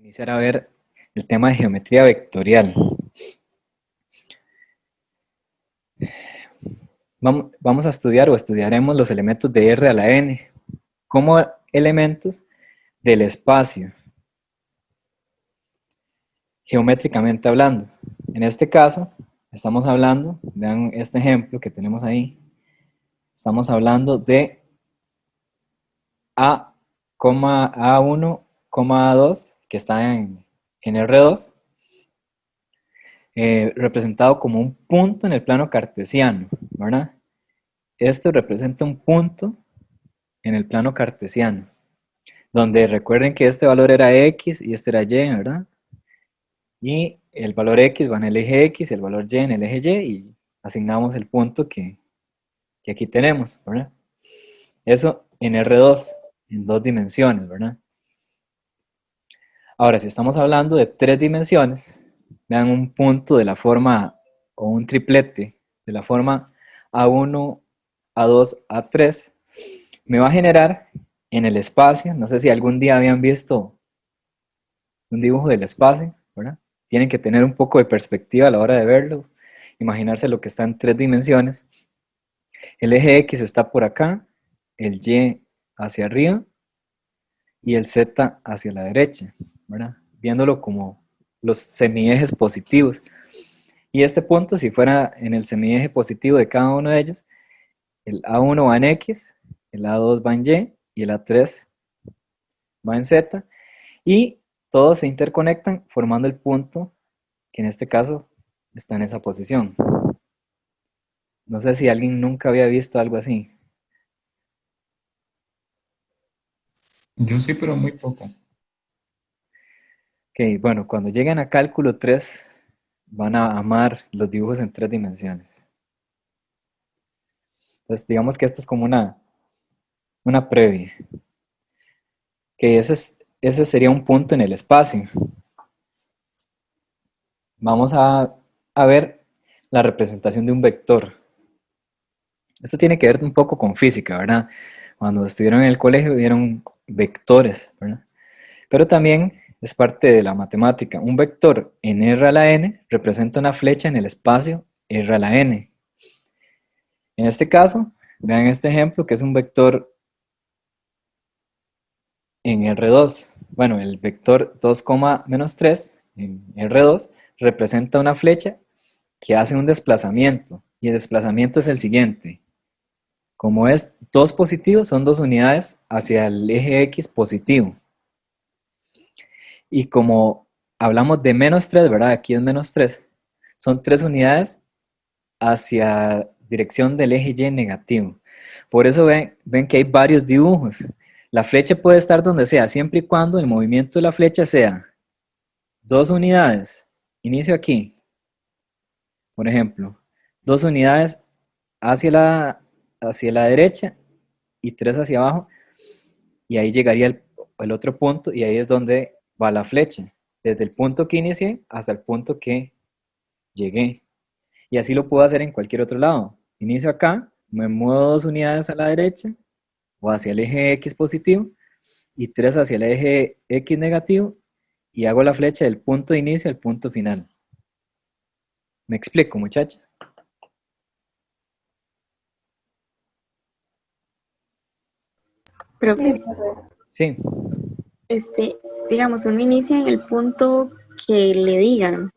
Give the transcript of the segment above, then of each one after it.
Iniciar a ver el tema de geometría vectorial. Vamos a estudiar o estudiaremos los elementos de R a la N como elementos del espacio, geométricamente hablando. En este caso, estamos hablando, vean este ejemplo que tenemos ahí, estamos hablando de A, A1, A2, que está en R2, representado como un punto en el plano cartesiano, ¿verdad? Esto representa un punto en el plano cartesiano, donde recuerden que este valor era X y este era Y, ¿verdad? Y el valor X va en el eje X, el valor Y en el eje Y, y asignamos el punto que aquí tenemos, ¿verdad? Eso en R2, en 2 dimensiones, ¿verdad? Ahora, si estamos hablando de 3 dimensiones, vean un punto de la forma, o un triplete, de la forma A1, A2, A3, me va a generar en el espacio, no sé si algún día habían visto un dibujo del espacio, ¿verdad? Tienen que tener un poco de perspectiva a la hora de verlo, imaginarse lo que está en 3 dimensiones. El eje X está por acá, el Y hacia arriba y el Z hacia la derecha, ¿verdad? Viéndolo como los semiejes positivos. Y este punto, si fuera en el semieje positivo de cada uno de ellos, el A1 va en X, el A2 va en Y y el A3 va en Z, y todos se interconectan formando el punto que en este caso está en esa posición. No sé si alguien nunca había visto algo así. Yo sí, pero muy poco. Ok, bueno, cuando lleguen a cálculo 3 van a amar los dibujos en 3 dimensiones. Entonces, digamos que esto es como una previa. Que ese sería un punto en el espacio. Vamos a ver la representación de un vector. Esto tiene que ver un poco con física, ¿verdad? Cuando estuvieron en el colegio vieron vectores, ¿verdad? Pero también es parte de la matemática. Un vector en R a la n representa una flecha en el espacio R a la n. En este caso, vean este ejemplo que es un vector en R2. Bueno, el vector 2, menos 3 en R2 representa una flecha que hace un desplazamiento. Y el desplazamiento es el siguiente. Como es 2 positivo, son 2 unidades hacia el eje X positivo. Y como hablamos de menos 3, ¿verdad? Aquí es menos 3. Son 3 unidades hacia dirección del eje Y negativo. Por eso ven que hay varios dibujos. La flecha puede estar donde sea, siempre y cuando el movimiento de la flecha sea 2 unidades, inicio aquí, por ejemplo, 2 unidades hacia la derecha y 3 hacia abajo, y ahí llegaría el otro punto, y ahí es donde va la flecha, desde el punto que inicié hasta el punto que llegué. Y así lo puedo hacer en cualquier otro lado. Inicio acá, me muevo 2 unidades a la derecha o hacia el eje X positivo y 3 hacia el eje X negativo, y hago la flecha del punto de inicio al punto final. ¿Me explico, muchachos? Profe, Sí. este, digamos, uno inicia en el punto que le digan.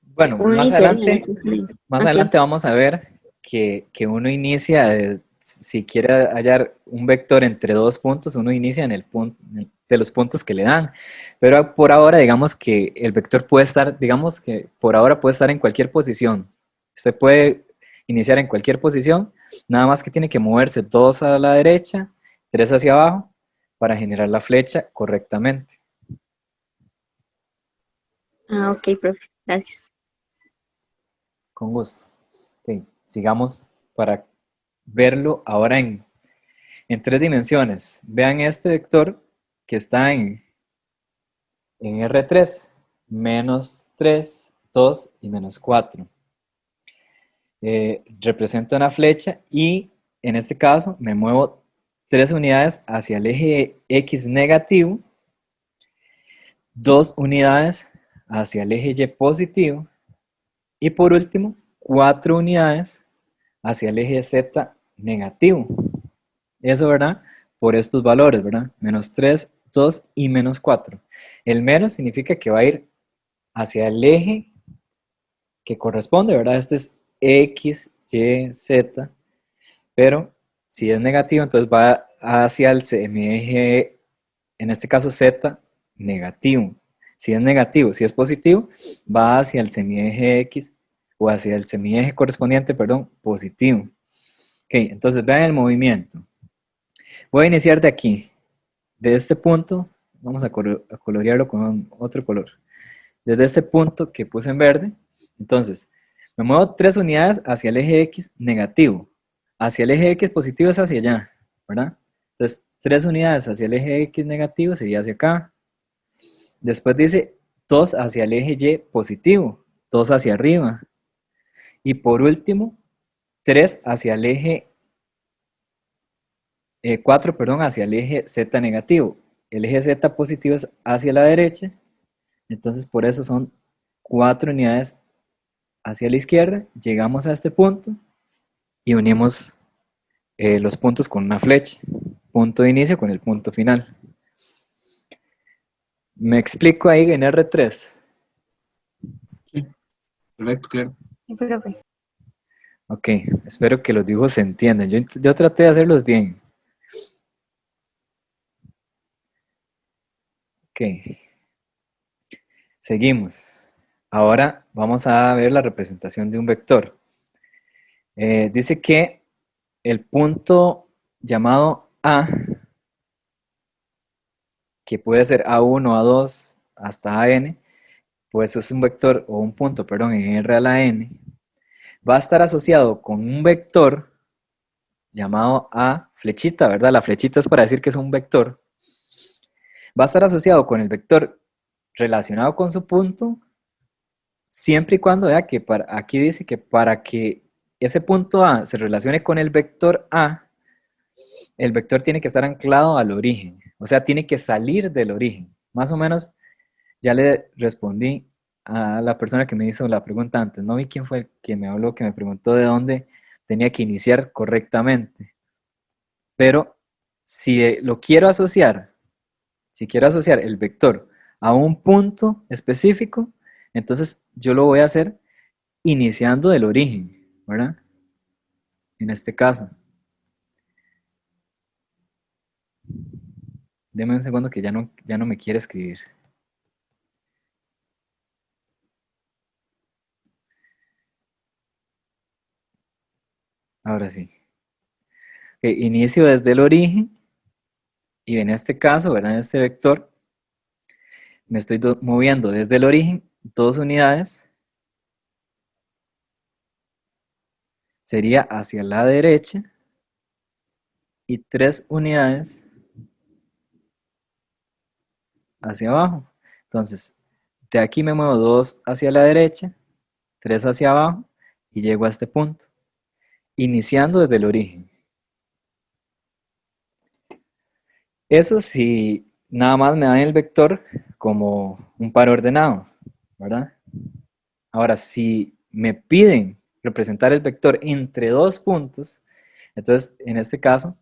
Bueno, Uno iniciaría en el punto que le digan. más Ok. adelante vamos a ver que uno inicia, si quiere hallar un vector entre 2 puntos, uno inicia en el punto de los puntos que le dan. Pero por ahora, digamos que el vector puede estar, digamos que por ahora puede estar en cualquier posición. Usted puede iniciar en cualquier posición, nada más que tiene que moverse 2 a la derecha, 3 hacia abajo, para generar la flecha correctamente. Ah, ok, profe. Gracias. Con gusto. Ok, sigamos para verlo ahora en 3 dimensiones. Vean este vector que está en R3, menos 3, 2 y menos 4. Representa una flecha y en este caso me muevo 3 unidades hacia el eje X negativo, 2 unidades hacia el eje Y positivo y por último 4 unidades hacia el eje Z negativo. Eso, ¿verdad? Por estos valores, ¿verdad? Menos 3, 2 y menos 4. El menos significa que va a ir hacia el eje que corresponde, ¿verdad? Este es X, Y, Z, pero si es negativo, entonces va hacia el semieje, en este caso Z, negativo. Si es negativo, si es positivo, va hacia el semieje X o hacia el semieje correspondiente, perdón, positivo. Ok, entonces vean el movimiento. Voy a iniciar de aquí, de este punto, vamos a colorearlo con otro color. Desde este punto que puse en verde, entonces me muevo 3 unidades hacia el eje X negativo. Hacia el eje X positivo es hacia allá, ¿verdad? Entonces 3 unidades hacia el eje X negativo sería hacia acá. Después dice 2 hacia el eje Y positivo, 2 hacia arriba. Y por último, 3 hacia el eje 4, perdón, hacia el eje Z negativo. El eje Z positivo es hacia la derecha, entonces por eso son 4 unidades hacia la izquierda. Llegamos a este punto y unimos los puntos con una flecha. Punto de inicio con el punto final. ¿Me explico ahí en R3? Sí, perfecto, claro. Sí, profe. Ok, espero que los dibujos se entiendan. Yo traté de hacerlos bien. Ok, seguimos. Ahora vamos a ver la representación de un vector. Dice que el punto llamado A, que puede ser A1, A2, hasta AN, pues es un vector o un punto, perdón, en R a la N, va a estar asociado con un vector llamado A flechita, ¿verdad? La flechita es para decir que es un vector. Va a estar asociado con el vector relacionado con su punto, siempre y cuando vea que aquí dice que para que ese punto A se relacione con el vector A, el vector tiene que estar anclado al origen, o sea, tiene que salir del origen. Más o menos ya le respondí a la persona que me hizo la pregunta antes. No vi quién fue el que me habló, que me preguntó de dónde tenía que iniciar correctamente. Pero si lo quiero asociar, si quiero asociar el vector a un punto específico, entonces yo lo voy a hacer iniciando del origen, ¿verdad? En este caso. Deme un segundo que ya no me quiere escribir. Ahora sí. Inicio desde el origen y en este caso, ¿verdad? En este vector, me estoy moviendo desde el origen 2 unidades. Sería hacia la derecha y 3 unidades hacia abajo. Entonces, de aquí me muevo 2 hacia la derecha, 3 hacia abajo y llego a este punto, iniciando desde el origen. Eso si nada más me dan el vector como un par ordenado, ¿verdad? Ahora, si me piden representar el vector entre dos puntos, entonces en este caso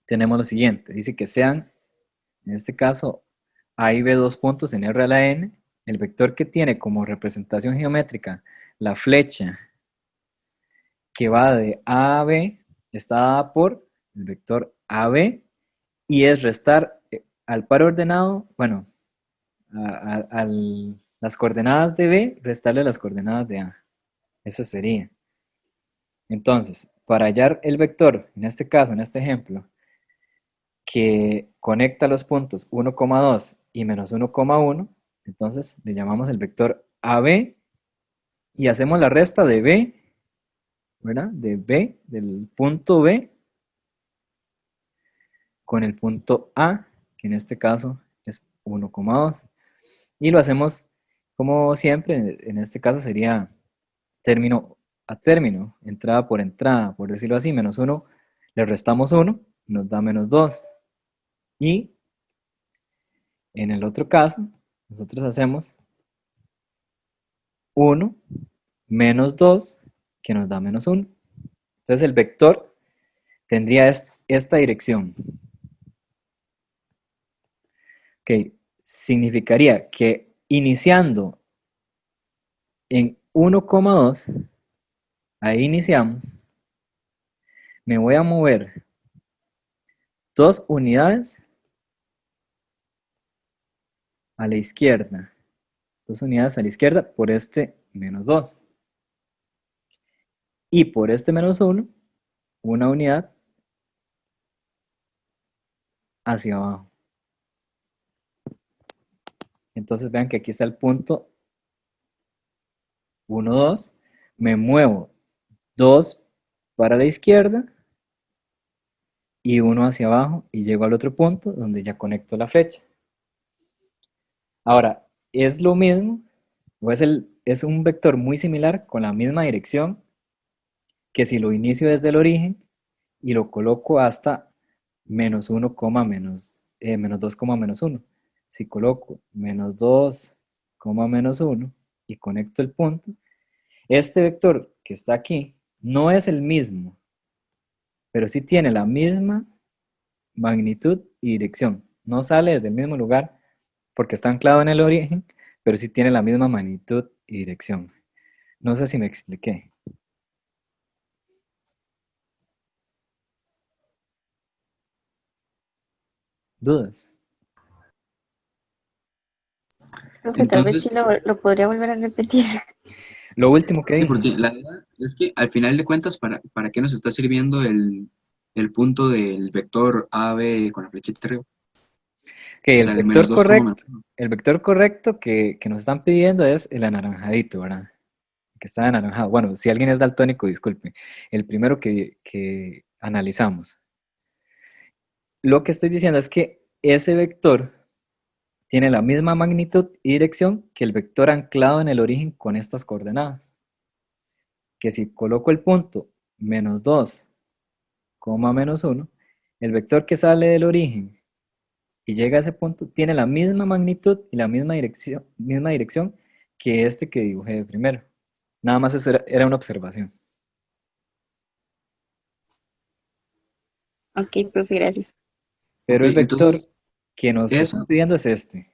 tenemos lo siguiente. Dice que sean, en este caso, A y B dos puntos en R a la N. El vector que tiene como representación geométrica la flecha que va de A a B está dada por el vector AB y es restar al par ordenado, bueno, las coordenadas de B, restarle las coordenadas de A. Eso sería. Entonces, para hallar el vector, en este caso, en este ejemplo, que conecta los puntos 1,2 y menos 1,1, entonces le llamamos el vector AB y hacemos la resta de B, ¿verdad? De B, del punto B, con el punto A, que en este caso es 1,2. Y lo hacemos como siempre, en este caso sería término a término, entrada por entrada, por decirlo así, menos 1, le restamos 1, nos da menos 2. Y en el otro caso, nosotros hacemos 1 menos 2, que nos da menos 1. Entonces el vector tendría esta dirección. Ok, significaría que iniciando en 1,2, ahí iniciamos, me voy a mover 2 unidades a la izquierda. 2 unidades a la izquierda por este menos 2. Y por este menos 1, una unidad hacia abajo. Entonces vean que aquí está el punto 1, 2. Me muevo 2 para la izquierda y 1 hacia abajo y llego al otro punto donde ya conecto la flecha. Ahora, es lo mismo, o es un vector muy similar con la misma dirección que si lo inicio desde el origen y lo coloco hasta menos 1, menos 2, menos 1. Si coloco menos 2, menos 1 y conecto el punto, este vector que está aquí no es el mismo, pero sí tiene la misma magnitud y dirección. No sale desde el mismo lugar porque está anclado en el origen, pero sí tiene la misma magnitud y dirección. No sé si me expliqué. ¿Dudas? Profe, tal vez sí Entonces, lo podría volver a repetir. Lo último que sí, dije. porque la verdad es que al final de cuentas, ¿para qué nos está sirviendo el punto del vector AB con la flechita arriba? Que O sea, el menos 2 como menos 1. el vector correcto que nos están pidiendo es el anaranjadito, ¿verdad? Que está anaranjado. Bueno, si alguien es daltónico, disculpe. El primero que analizamos. Lo que estoy diciendo es que ese vector tiene la misma magnitud y dirección que el vector anclado en el origen con estas coordenadas. Que si coloco el punto menos 2, menos 1, el vector que sale del origen y llega a ese punto tiene la misma magnitud y la misma dirección que este que dibujé de primero. Nada más eso era una observación. Ok, profe, gracias. Ok, Pero el vector entonces, que nos está eso, pidiendo es este.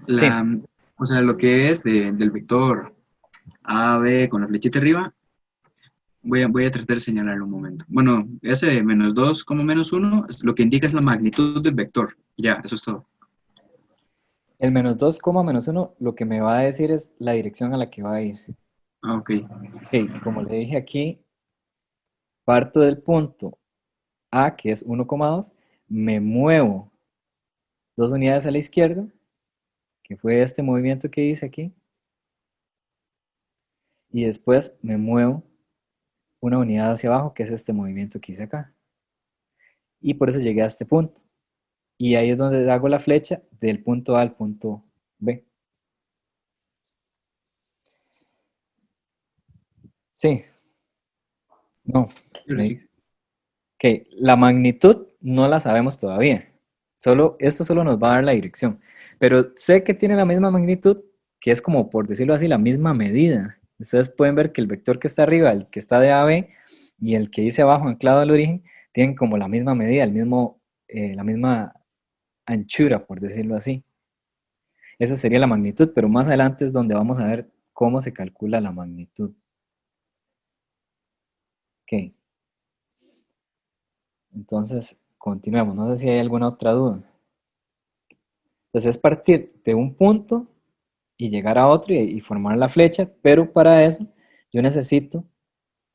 Sí, la, o sea, lo que es del vector AB con la flechita arriba, voy a tratar de señalarlo un momento. Bueno, ese de menos 2 como menos 1, lo que indica es la magnitud del vector. Ya, eso es todo. el menos 2, menos 1 lo que me va a decir es la dirección a la que va a ir. Ah, ok. Ok, como le dije aquí, parto del punto A, que es 1,2, me muevo 2 unidades a la izquierda, que fue este movimiento que hice aquí, y después me muevo una unidad hacia abajo, que es este movimiento que hice acá. Y por eso llegué a este punto. Y ahí es donde hago la flecha del punto A al punto B. Sí, no. Pero sí. Ok, la magnitud no la sabemos todavía. Esto solo nos va a dar la dirección. Pero sé que tiene la misma magnitud, que es como, por decirlo así, la misma medida. Ustedes pueden ver que el vector que está arriba, el que está de A a B, y el que dice abajo, anclado al origen, tienen como la misma medida, la misma anchura, por decirlo así. Esa sería la magnitud, pero más adelante es donde vamos a ver cómo se calcula la magnitud. Ok, entonces continuemos. No sé si hay alguna otra duda. Entonces es partir de un punto y llegar a otro y formar la flecha, pero para eso yo necesito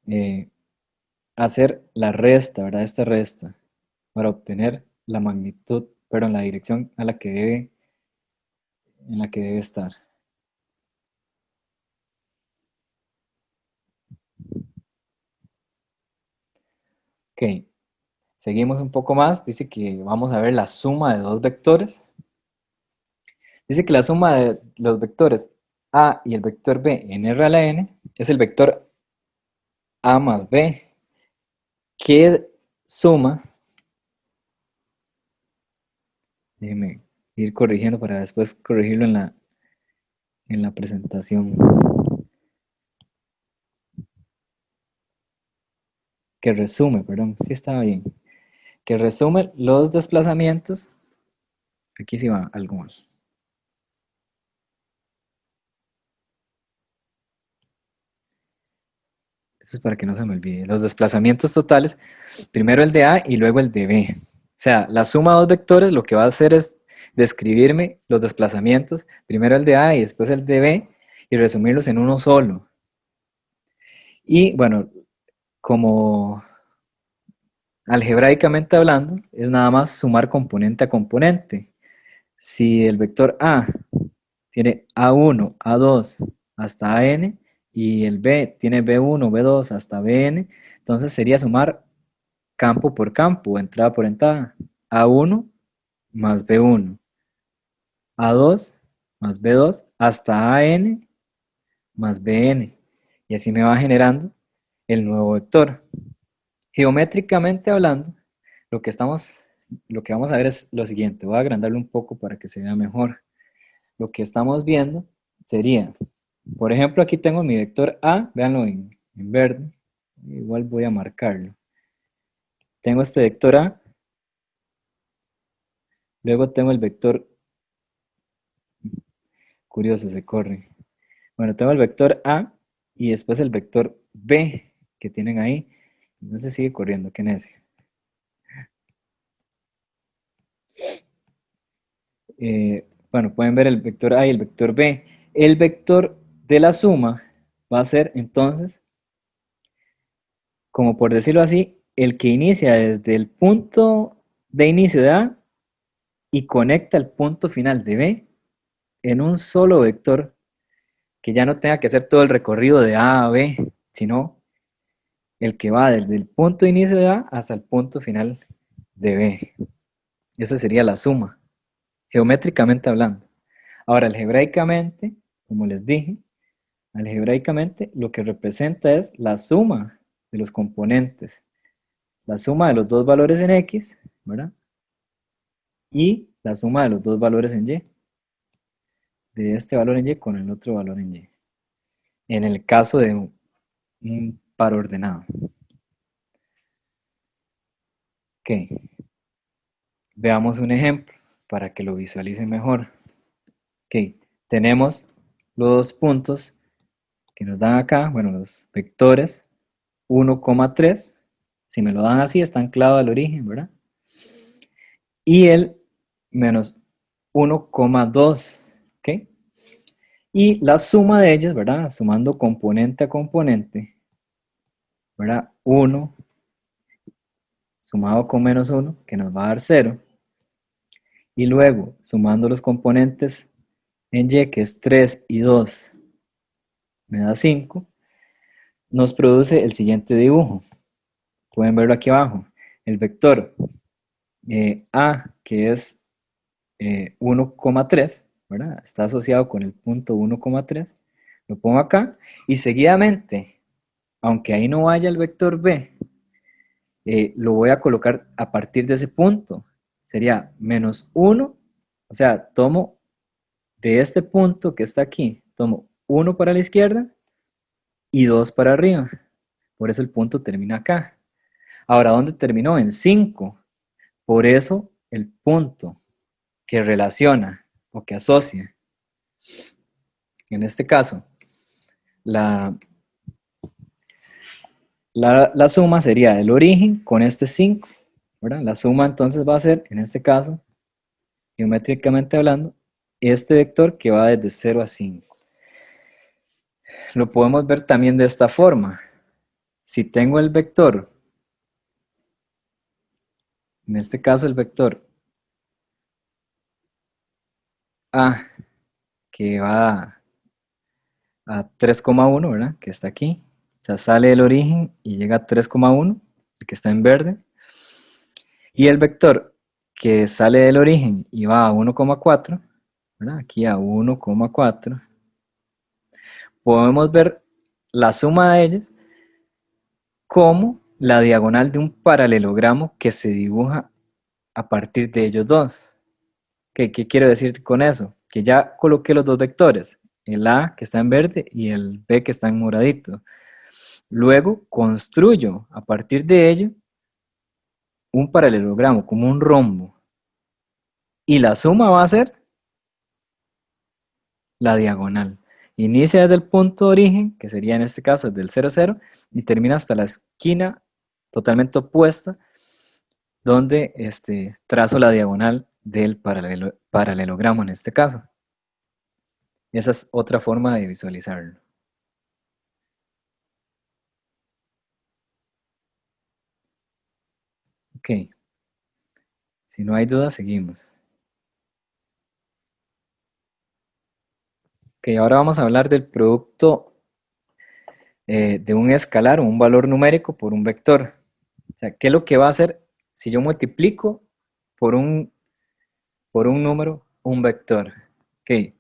eh, hacer la resta, ¿verdad? Esta resta, para obtener la magnitud, pero en la dirección en la que debe estar. Ok, seguimos un poco más. Dice que vamos a ver la suma de dos vectores. Dice que la suma de los vectores A y el vector B en R a la N es el vector A más B, que suma, déjeme ir corrigiendo para después corregirlo en la presentación. Que resume, perdón, sí estaba bien. Que resume los desplazamientos. Aquí sí va algo mal. Eso es para que no se me olvide. Los desplazamientos totales, primero el de A y luego el de B. O sea, la suma de dos vectores lo que va a hacer es describirme los desplazamientos, primero el de A y después el de B, y resumirlos en uno solo. Y bueno, como algebraicamente hablando, es nada más sumar componente a componente. Si el vector A tiene A1, A2 hasta AN, y el B tiene B1, B2 hasta BN, entonces sería sumar campo por campo, entrada por entrada. A1 más B1, A2 más B2 hasta AN más BN. Y así me va generando el nuevo vector. Geométricamente hablando, lo que vamos a ver es lo siguiente. Voy a agrandarlo un poco para que se vea mejor. Lo que estamos viendo sería, por ejemplo, aquí tengo mi vector A, véanlo en verde, igual voy a marcarlo. Tengo este vector A, luego tengo el vector, curioso, se corre. Bueno, tengo el vector A y después el vector B que tienen ahí. Entonces sigue corriendo, qué necio. Bueno, pueden ver el vector A y el vector B. El vector de la suma va a ser entonces, como por decirlo así, el que inicia desde el punto de inicio de A y conecta el punto final de B en un solo vector que ya no tenga que hacer todo el recorrido de A a B, sino el que va desde el punto de inicio de A hasta el punto final de B. Esa sería la suma, geométricamente hablando. Ahora, algebraicamente, como les dije, algebraicamente lo que representa es la suma de los componentes, la suma de los dos valores en X, ¿verdad? Y la suma de los dos valores en Y, de este valor en Y con el otro valor en Y, en el caso de un par ordenado. Ok, veamos un ejemplo para que lo visualicen mejor. Ok, tenemos los dos puntos que nos dan acá, bueno, los vectores 1,3, si me lo dan así, está anclado al origen, ¿verdad? Y el menos 1,2, ¿ok? Y la suma de ellos, ¿verdad? Sumando componente a componente, ¿verdad? 1 sumado con menos 1, que nos va a dar 0. Y luego, sumando los componentes en Y, que es 3 y 2, me da 5, nos produce el siguiente dibujo. Pueden verlo aquí abajo. El vector A, que es 1,3, ¿verdad? Está asociado con el punto 1,3. Lo pongo acá y seguidamente, aunque ahí no vaya el vector B, lo voy a colocar a partir de ese punto. Sería menos 1, o sea, tomo de este punto que está aquí, tomo 1 para la izquierda y 2 para arriba. Por eso el punto termina acá. Ahora, ¿dónde terminó? En 5. Por eso el punto que relaciona o que asocia, en este caso, la suma sería el origen con este 5, ¿verdad? La suma entonces va a ser, en este caso, geométricamente hablando, este vector que va desde 0 a 5. Lo podemos ver también de esta forma. Si tengo el vector, en este caso el vector A, que va a 3,1, ¿verdad? Que está aquí. O sea, sale del origen y llega a 3,1, el que está en verde. Y el vector que sale del origen y va a 1,4, ¿verdad? Aquí a 1,4. Podemos ver la suma de ellos como la diagonal de un paralelogramo que se dibuja a partir de ellos dos. ¿Qué quiero decir con eso? Que ya coloqué los dos vectores, el A que está en verde y el B que está en moradito. Luego construyo a partir de ello un paralelogramo, como un rombo. Y la suma va a ser la diagonal. Inicia desde el punto de origen, que sería en este caso desde el 0, 0, y termina hasta la esquina totalmente opuesta, donde trazo la diagonal del paralelogramo en este caso. Esa es otra forma de visualizarlo. Ok. Si no hay duda, seguimos. Ok, ahora vamos a hablar del producto de un escalar o un valor numérico por un vector. O sea, ¿qué es lo que va a hacer si yo multiplico por un número un vector? Ok,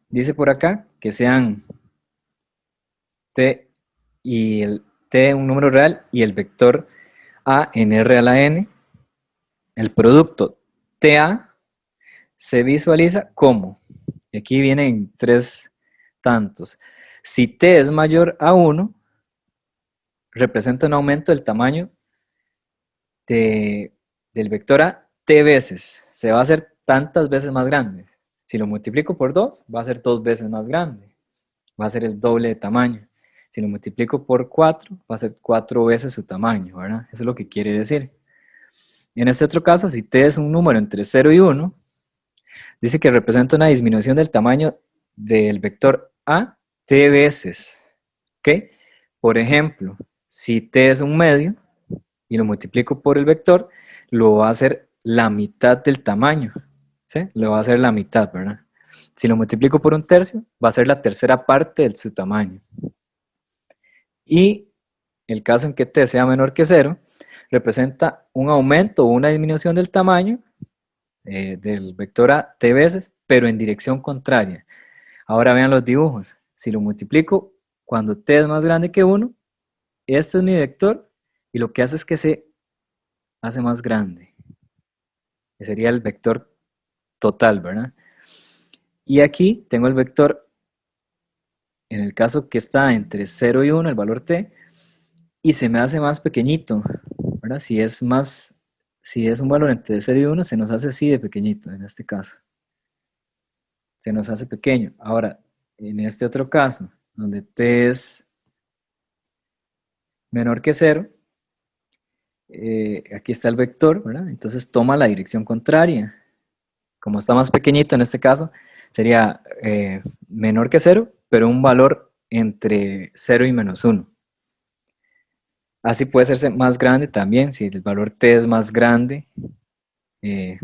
dice por acá que sean t y el t un número real y el vector a en r a la n. El producto ta se visualiza como, y aquí vienen tres tantos. Si t es mayor a 1, representa un aumento del tamaño del vector A t veces. Se va a hacer tantas veces más grande. Si lo multiplico por 2, va a ser 2 veces más grande. Va a ser el doble de tamaño. Si lo multiplico por 4, va a ser 4 veces su tamaño, ¿verdad? Eso es lo que quiere decir. En este otro caso, si t es un número entre 0 y 1, dice que representa una disminución del tamaño del vector A t veces. ¿Ok? Por ejemplo, si t es un medio y lo multiplico por el vector, lo va a hacer la mitad del tamaño. ¿Sí? Lo va a hacer la mitad, ¿verdad? Si lo multiplico por un tercio, va a ser la tercera parte de su tamaño. Y el caso en que t sea menor que 0, representa un aumento o una disminución del tamaño del vector A t veces, pero en dirección contraria. Ahora vean los dibujos. Si lo multiplico cuando t es más grande que 1, este es mi vector y lo que hace es que se hace más grande. Que sería el vector total, ¿verdad? Y aquí tengo el vector, en el caso que está entre 0 y 1, el valor t, y se me hace más pequeñito, ¿verdad? Si es un valor entre 0 y 1, se nos hace así de pequeñito, en este caso. Se nos hace pequeño. Ahora, en este otro caso, donde t es menor que 0, aquí está el vector, ¿verdad? Entonces toma la dirección contraria. Como está más pequeñito en este caso, sería menor que 0, pero un valor entre 0 y menos 1. Así puede hacerse más grande también, si el valor t es más grande,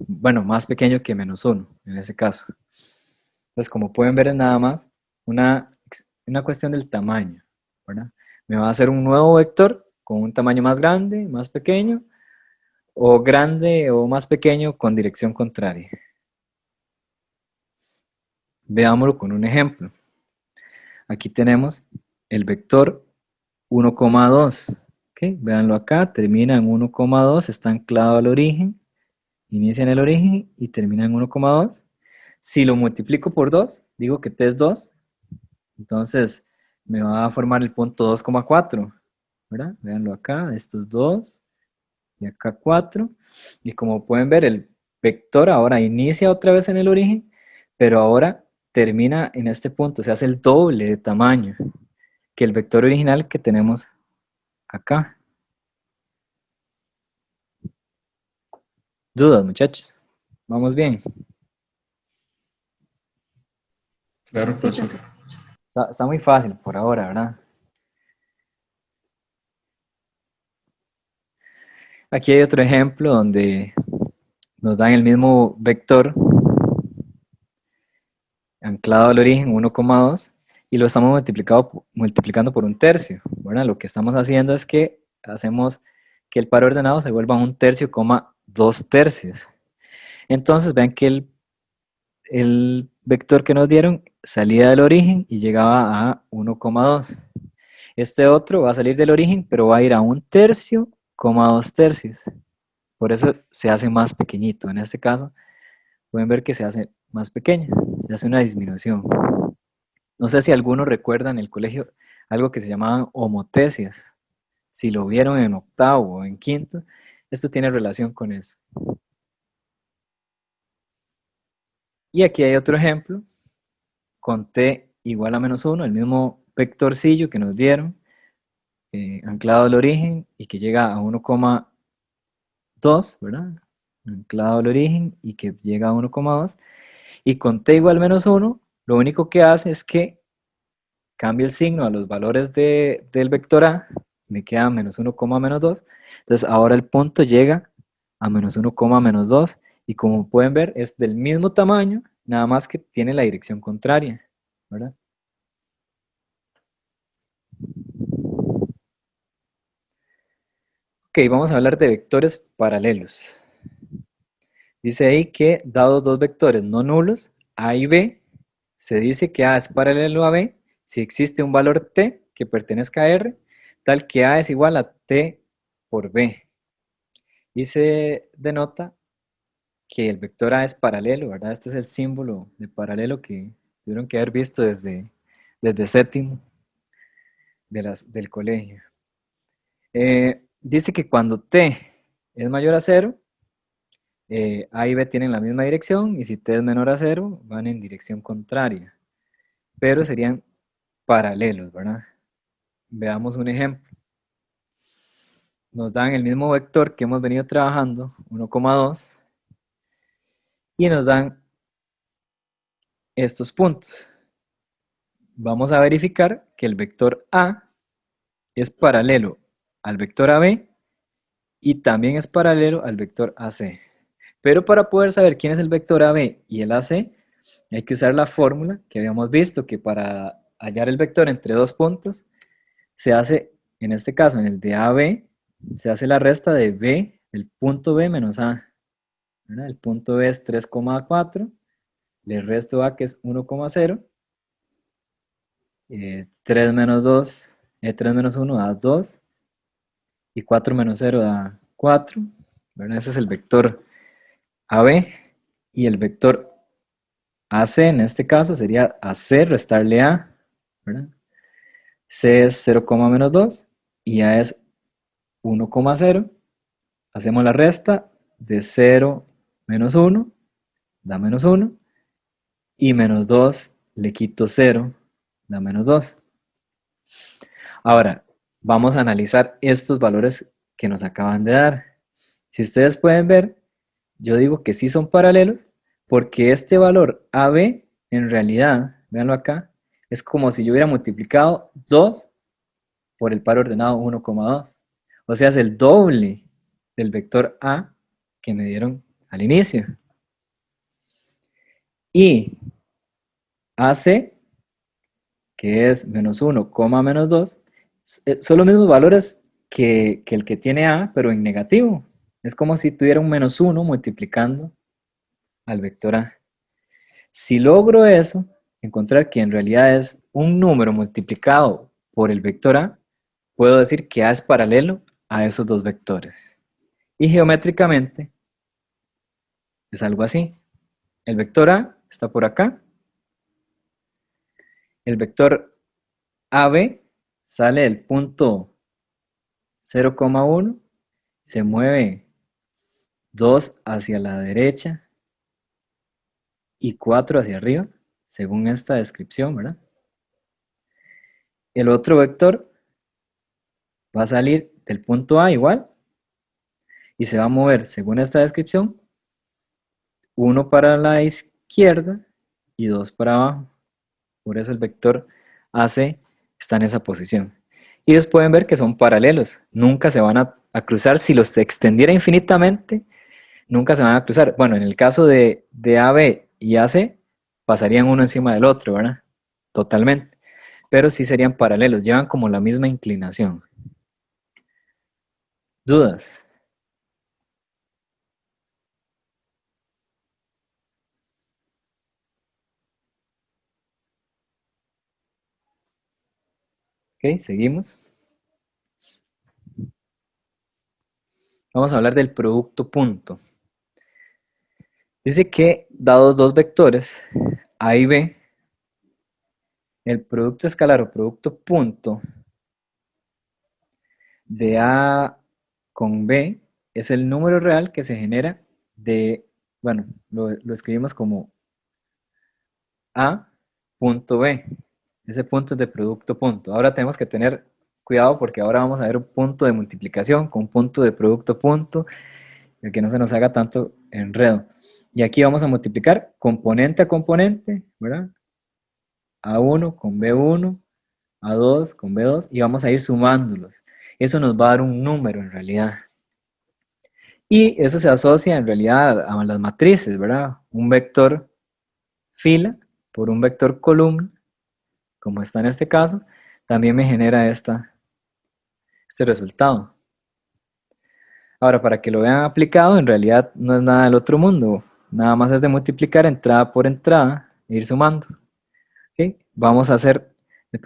bueno, más pequeño que menos 1, en ese caso. Entonces, como pueden ver, es nada más una cuestión del tamaño, ¿verdad? Me va a hacer un nuevo vector con un tamaño más grande, más pequeño, o grande o más pequeño con dirección contraria. Veámoslo con un ejemplo. Aquí tenemos el vector 1,2. ¿Okay? Véanlo acá, termina en 1,2, está anclado al origen, inicia en el origen y termina en 1,2. Si lo multiplico por 2, digo que t es 2, entonces me va a formar el punto 2,4, ¿verdad? Véanlo acá, esto es 2 y acá 4. Y como pueden ver, el vector ahora inicia otra vez en el origen, pero ahora termina en este punto, se hace el doble de tamaño que el vector original que tenemos acá. ¿Dudas, muchachos? ¿Vamos bien? Claro, Sí, profesor. profe. Está muy fácil por ahora, ¿verdad? Aquí hay otro ejemplo donde nos dan el mismo vector anclado al origen 1,2 y lo estamos multiplicando por un tercio. Bueno, lo que estamos haciendo es que hacemos que el par ordenado se vuelva un tercio, 2 tercios. Entonces vean que el vector que nos dieron salía del origen y llegaba a 1,2. Este otro va a salir del origen, pero va a ir a 1 tercio, 2 tercios. Por eso se hace más pequeñito. En este caso pueden ver que se hace más pequeña, se hace una disminución. No sé si algunos recuerdan en el colegio algo que se llamaban homotecias. Si lo vieron en octavo o en quinto, esto tiene relación con eso. Y aquí hay otro ejemplo, con t igual a menos 1, el mismo vectorcillo que nos dieron, anclado al origen y que llega a 1,2, ¿verdad? Anclado al origen y que llega a 1,2. Y con t igual a menos 1, lo único que hace es que cambia el signo a los valores del vector a, me queda menos 1, menos 2. Entonces ahora el punto llega a menos 1, menos 2. Y como pueden ver, es del mismo tamaño, nada más que tiene la dirección contraria, ¿verdad? Ok, vamos a hablar de vectores paralelos. Dice ahí que dados dos vectores no nulos, A y B, se dice que A es paralelo a B si existe un valor T que pertenezca a R, tal que A es igual a T por B. Y se denota que el vector A es paralelo, ¿verdad? Este es el símbolo de paralelo que tuvieron que haber visto desde séptimo del colegio. Dice que cuando T es mayor a 0, A y B tienen la misma dirección, y si T es menor a 0, van en dirección contraria, pero serían paralelos, ¿verdad? Veamos un ejemplo. Nos dan el mismo vector que hemos venido trabajando, 1,2, y nos dan estos puntos. Vamos a verificar que el vector A es paralelo al vector AB y también es paralelo al vector AC. Pero para poder saber quién es el vector AB y el AC, hay que usar la fórmula que habíamos visto, que para hallar el vector entre dos puntos, se hace, en este caso, en el de AB, se hace la resta de B, el punto B menos A. ¿Verdad? El punto B es 3,4, le resto A que es 1,0, 3 menos 2, 3 menos 1 da 2, y 4 menos 0 da 4. ¿Verdad? Ese es el vector AB, y el vector AC en este caso sería AC restarle A, ¿verdad? C es 0, menos 2 y A es 1,0. Hacemos la resta de 0 menos 1, da menos 1, y menos 2 le quito 0, da menos 2. Ahora, vamos a analizar estos valores que nos acaban de dar. Si ustedes pueden ver, yo digo que sí son paralelos porque este valor AB, en realidad, véanlo acá, es como si yo hubiera multiplicado 2 por el par ordenado 1,2. O sea, es el doble del vector A que me dieron al inicio. Y AC, que es menos 1, menos 2, son los mismos valores que el que tiene A, pero en negativo. Es como si tuviera un menos 1 multiplicando al vector A. Si logro eso, encontrar que en realidad es un número multiplicado por el vector A, puedo decir que A es paralelo a esos dos vectores. Y geométricamente es algo así. El vector A está por acá. El vector AB sale del punto 0,1, se mueve 2 hacia la derecha y 4 hacia arriba, según esta descripción, ¿verdad? El otro vector va a salir del punto A igual y se va a mover, según esta descripción, 1 para la izquierda y 2 para abajo. Por eso el vector AC está en esa posición. Y ellos pueden ver que son paralelos, nunca se van a cruzar. Si los extendiera infinitamente, nunca se van a cruzar. Bueno, en el caso de AB y AC, pasarían uno encima del otro, ¿verdad? Totalmente. Pero sí serían paralelos, llevan como la misma inclinación. ¿Dudas? Ok, seguimos. Vamos a hablar del producto punto. Dice que dados dos vectores, A y B, el producto escalar o producto punto de A con B es el número real que se genera de, bueno, lo escribimos como A punto B. Ese punto es de producto punto. Ahora tenemos que tener cuidado porque ahora vamos a ver un punto de multiplicación con un punto de producto punto, el que no se nos haga tanto enredo. Y aquí vamos a multiplicar componente a componente, ¿verdad? A1 con B1, A2 con B2 y vamos a ir sumándolos. Eso nos va a dar un número en realidad. Y eso se asocia en realidad a las matrices, ¿verdad? Un vector fila por un vector columna, como está en este caso, también me genera este resultado. Ahora, para que lo vean aplicado, en realidad no es nada del otro mundo. Nada más es de multiplicar entrada por entrada e ir sumando. ¿Okay? Vamos a hacer el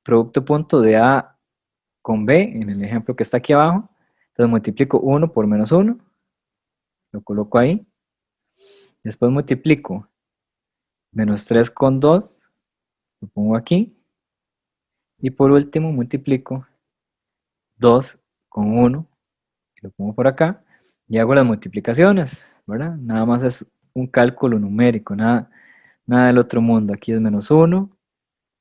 producto punto de A con B, en el ejemplo que está aquí abajo. Entonces multiplico 1 por menos 1, lo coloco ahí. Después multiplico menos 3 con 2, lo pongo aquí. Y por último multiplico 2 con 1, lo pongo por acá. Y hago las multiplicaciones, ¿verdad? Nada más es un cálculo numérico, nada del otro mundo. Aquí es menos 1,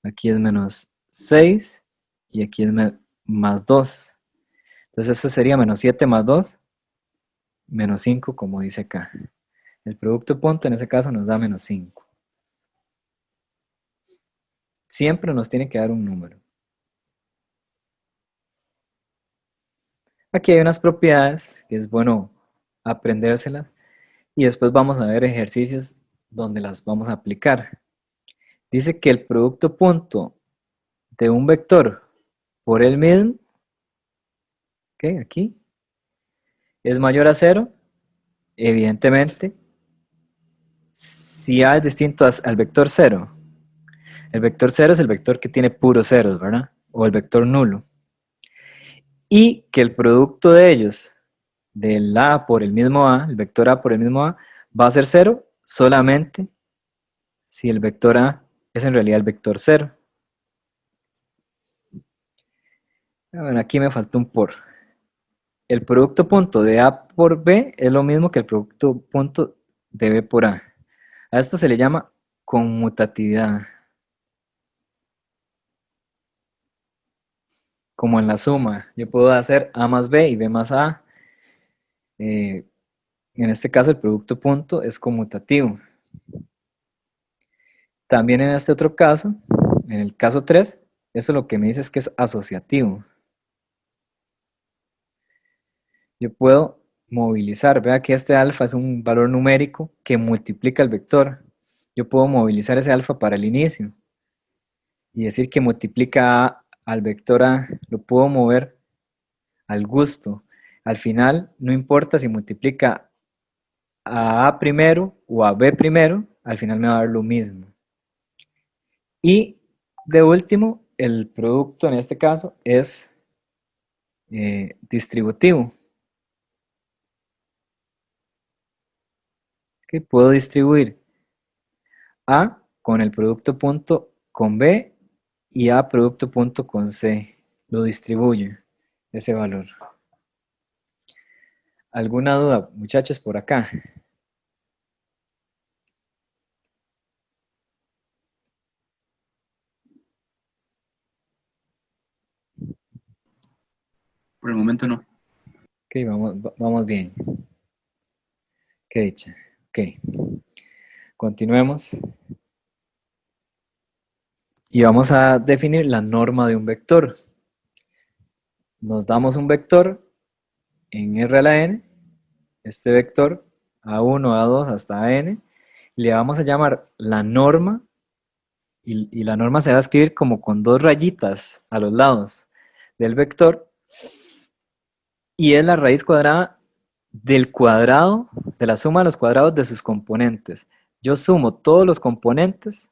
aquí es menos 6 y aquí es más 2. Entonces eso sería menos 7 más 2, menos 5 como dice acá. El producto punto en ese caso nos da menos 5. Siempre nos tiene que dar un número. Aquí hay unas propiedades que es bueno aprendérselas y después vamos a ver ejercicios donde las vamos a aplicar. Dice que el producto punto de un vector por él mismo, ¿ok? Aquí, es mayor a 0, evidentemente, si A es distinto al vector 0. El vector 0 es el vector que tiene puros ceros, ¿verdad? O el vector nulo. Y que el producto de ellos, del A por el mismo A, el vector A por el mismo A, va a ser 0 solamente si el vector A es en realidad el vector 0. Bueno, aquí me faltó un por. El producto punto de A por B es lo mismo que el producto punto de B por A. A esto se le llama conmutatividad. Como en la suma, yo puedo hacer A más B y B más A. En este caso el producto punto es conmutativo. También en este otro caso, en el caso 3, eso lo que me dice es que es asociativo. Yo puedo movilizar, vea que este alfa es un valor numérico que multiplica el vector. Yo puedo movilizar ese alfa para el inicio y decir que multiplica A al vector A, lo puedo mover al gusto. Al final, no importa si multiplica a A primero o a B primero, al final me va a dar lo mismo. Y de último, el producto en este caso es distributivo. ¿Okay? Puedo distribuir A con el producto punto con B y A producto punto con C. Lo distribuyo, ese valor. ¿Alguna duda, muchachos, por acá? Por el momento no. Ok, vamos bien. Qué dicha. Ok. Continuemos. Y vamos a definir la norma de un vector. Nos damos un vector en R a la n, este vector A1, A2 hasta AN, le vamos a llamar la norma, y la norma se va a escribir como con dos rayitas a los lados del vector, y es la raíz cuadrada del cuadrado, de la suma de los cuadrados de sus componentes. Yo sumo todos los componentes,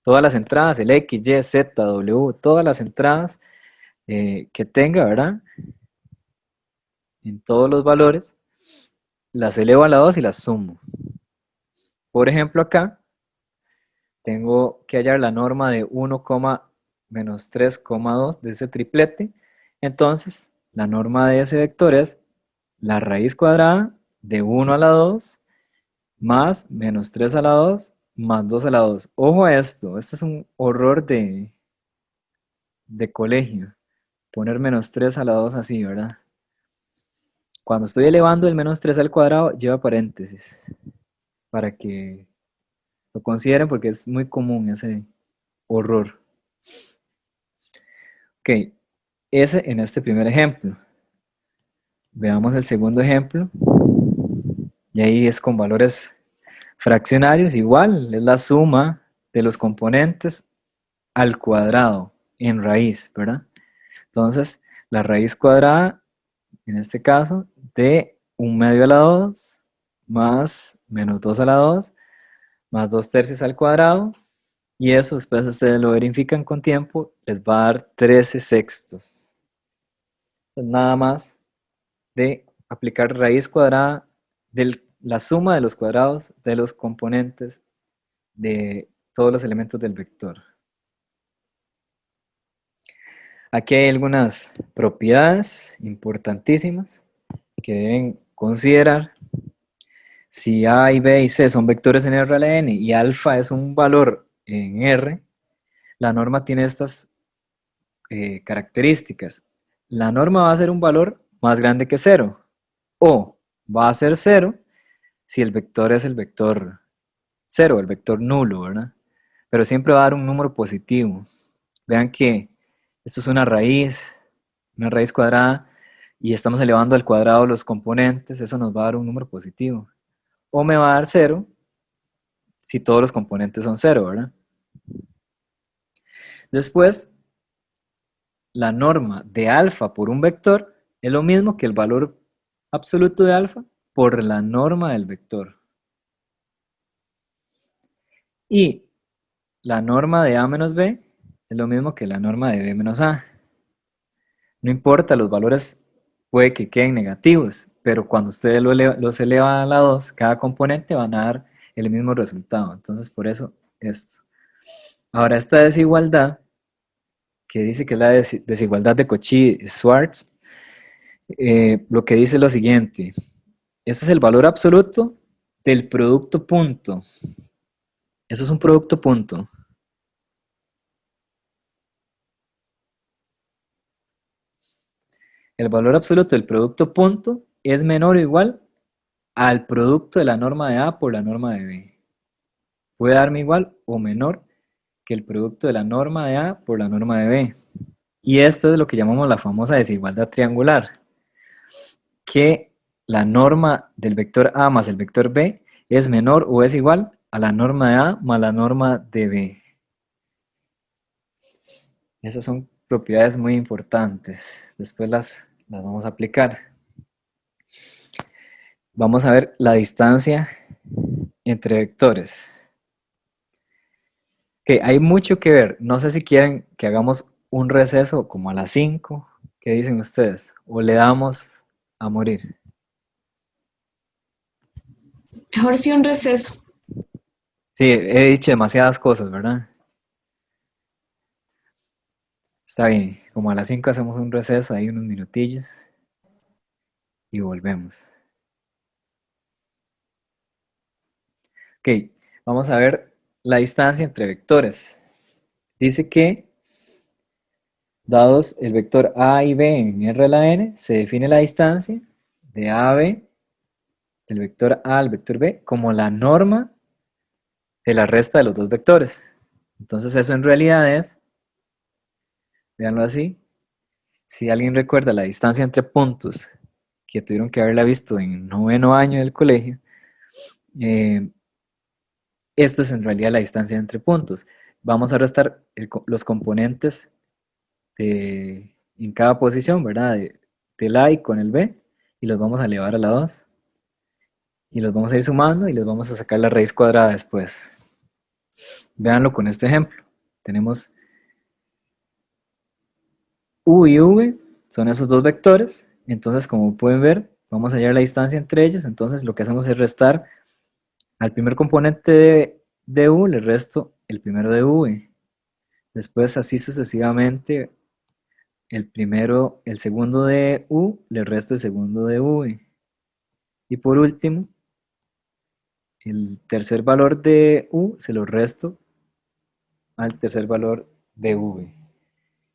todas las entradas, el X, Y, Z, W, todas las entradas que tenga, ¿verdad? En todos los valores, las elevo a la 2 y las sumo. Por ejemplo, acá tengo que hallar la norma de 1, menos 3,2 de ese triplete. Entonces, la norma de ese vector es la raíz cuadrada de 1 a la 2 más menos 3 a la 2 más 2 a la 2. Ojo a esto, este es un horror de colegio, poner menos 3 a la 2 así, ¿verdad? Cuando estoy elevando el menos 3 al cuadrado, lleva paréntesis, para que lo consideren porque es muy común ese horror. Ok, ese en este primer ejemplo. Veamos el segundo ejemplo. Y ahí es con valores fraccionarios, igual, es la suma de los componentes al cuadrado en raíz, ¿verdad? Entonces, la raíz cuadrada, en este caso, de 1 medio a la 2, más menos 2 a la 2, más 2 tercios al cuadrado, y eso después ustedes lo verifican con tiempo, les va a dar 13 sextos. Entonces, nada más de aplicar raíz cuadrada de la suma de los cuadrados de los componentes de todos los elementos del vector. Aquí hay algunas propiedades importantísimas que deben considerar. Si A y B y C son vectores en R a la n y alfa es un valor en R, la norma tiene estas características. La norma va a ser un valor más grande que 0, o va a ser 0 si el vector es el vector 0, el vector nulo, ¿verdad? Pero siempre va a dar un número positivo. Vean que esto es una raíz cuadrada, y estamos elevando al cuadrado los componentes, eso nos va a dar un número positivo. O me va a dar 0 si todos los componentes son 0, ¿verdad? Después, la norma de alfa por un vector es lo mismo que el valor absoluto de alfa por la norma del vector. Y la norma de A menos B es lo mismo que la norma de B menos A. No importa, los valores puede que queden negativos, pero cuando ustedes los elevan a la 2, cada componente van a dar el mismo resultado. Entonces, por eso esto. Ahora, esta desigualdad, que dice que es la desigualdad de Cauchy-Schwarz, lo que dice es lo siguiente. Este es el valor absoluto del producto punto. Eso es un producto punto. El valor absoluto del producto punto es menor o igual al producto de la norma de A por la norma de B. Puede darme igual o menor que el producto de la norma de A por la norma de B. Y esto es lo que llamamos la famosa desigualdad triangular, que la norma del vector A más el vector B es menor o es igual a la norma de A más la norma de B. Esas son propiedades muy importantes. Después las vamos a aplicar. Vamos a ver la distancia entre vectores. Ok, hay mucho que ver. No sé si quieren que hagamos un receso como a las 5. ¿Qué dicen ustedes? ¿O le damos a morir? Mejor sí un receso. Sí, he dicho demasiadas cosas, ¿verdad? Está bien. Como a las 5 hacemos un receso, ahí unos minutillos. Y volvemos. Ok, vamos a ver la distancia entre vectores. Dice que, dados el vector A y B en R a la n, se define la distancia de A a B, del vector A al vector B, como la norma de la resta de los dos vectores. Entonces eso en realidad es, véanlo así, si alguien recuerda la distancia entre puntos, que tuvieron que haberla visto en 9º año del colegio, esto es en realidad la distancia entre puntos. Vamos a restar los componentes en cada posición, ¿verdad? Del A y con el B, y los vamos a elevar a la 2. Y los vamos a ir sumando y les vamos a sacar la raíz cuadrada después. Véanlo con este ejemplo. Tenemos U y V, son esos dos vectores. Entonces, como pueden ver, vamos a hallar la distancia entre ellos. Entonces, lo que hacemos es restar Al primer componente de u le resto el primero de v. Después así sucesivamente, el segundo de u le resto el segundo de v. Y por último, el tercer valor de u se lo resto al tercer valor de v.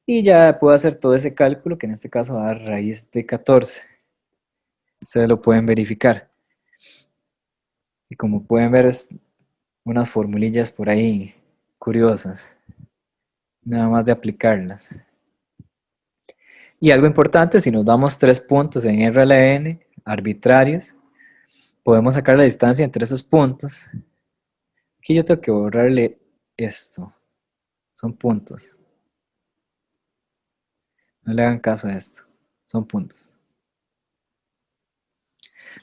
Y ya puedo hacer todo ese cálculo, que en este caso va a dar raíz de 14. Ustedes lo pueden verificar. Y como pueden ver, es unas formulillas por ahí curiosas. Nada más de aplicarlas. Y algo importante, si nos damos 3 puntos en R a la n, arbitrarios, podemos sacar la distancia entre esos puntos. Aquí yo tengo que borrarle esto. Son puntos. No le hagan caso a esto. Son puntos.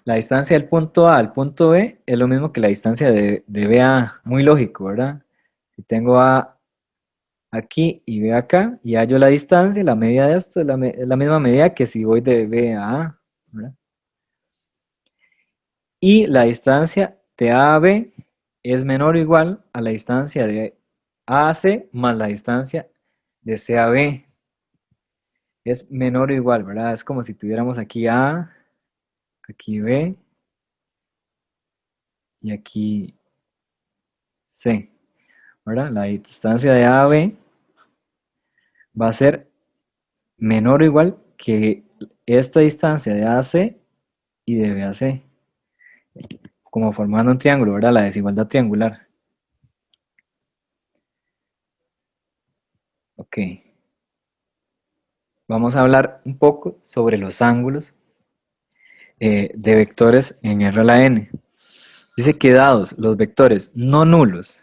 La distancia del punto A al punto B es lo mismo que la distancia de B a A. Muy lógico, ¿verdad? Si tengo A aquí y B acá, y hallo la distancia, la medida de esto es la misma medida que si voy de B a A, ¿verdad? Y la distancia de A a B es menor o igual a la distancia de A a C más la distancia de C a B. Es menor o igual, ¿verdad? Es como si tuviéramos aquí A, aquí B y aquí C, ¿verdad? La distancia de A a B va a ser menor o igual que esta distancia de A a C y de B a C, como formando un triángulo, ¿verdad? La desigualdad triangular. Ok. Vamos a hablar un poco sobre los ángulos de vectores en R a la n. Dice que dados los vectores no nulos,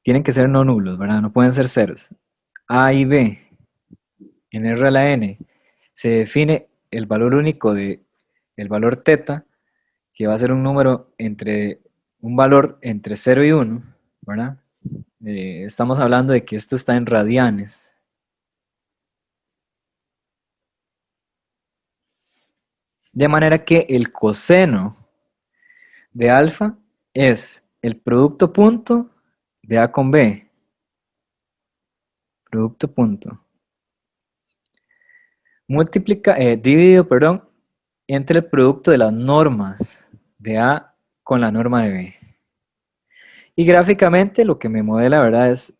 tienen que ser no nulos, ¿verdad? No pueden ser ceros. A y B en R a la n se define el valor único de el valor teta, que va a ser un número un valor entre 0 y 1, ¿verdad? Estamos hablando de que esto está en radianes. De manera que el coseno de alfa es el producto punto de A con B. Producto punto. Dividido, perdón, entre el producto de las normas de A con la norma de B. Y gráficamente lo que me modela, ¿verdad?, es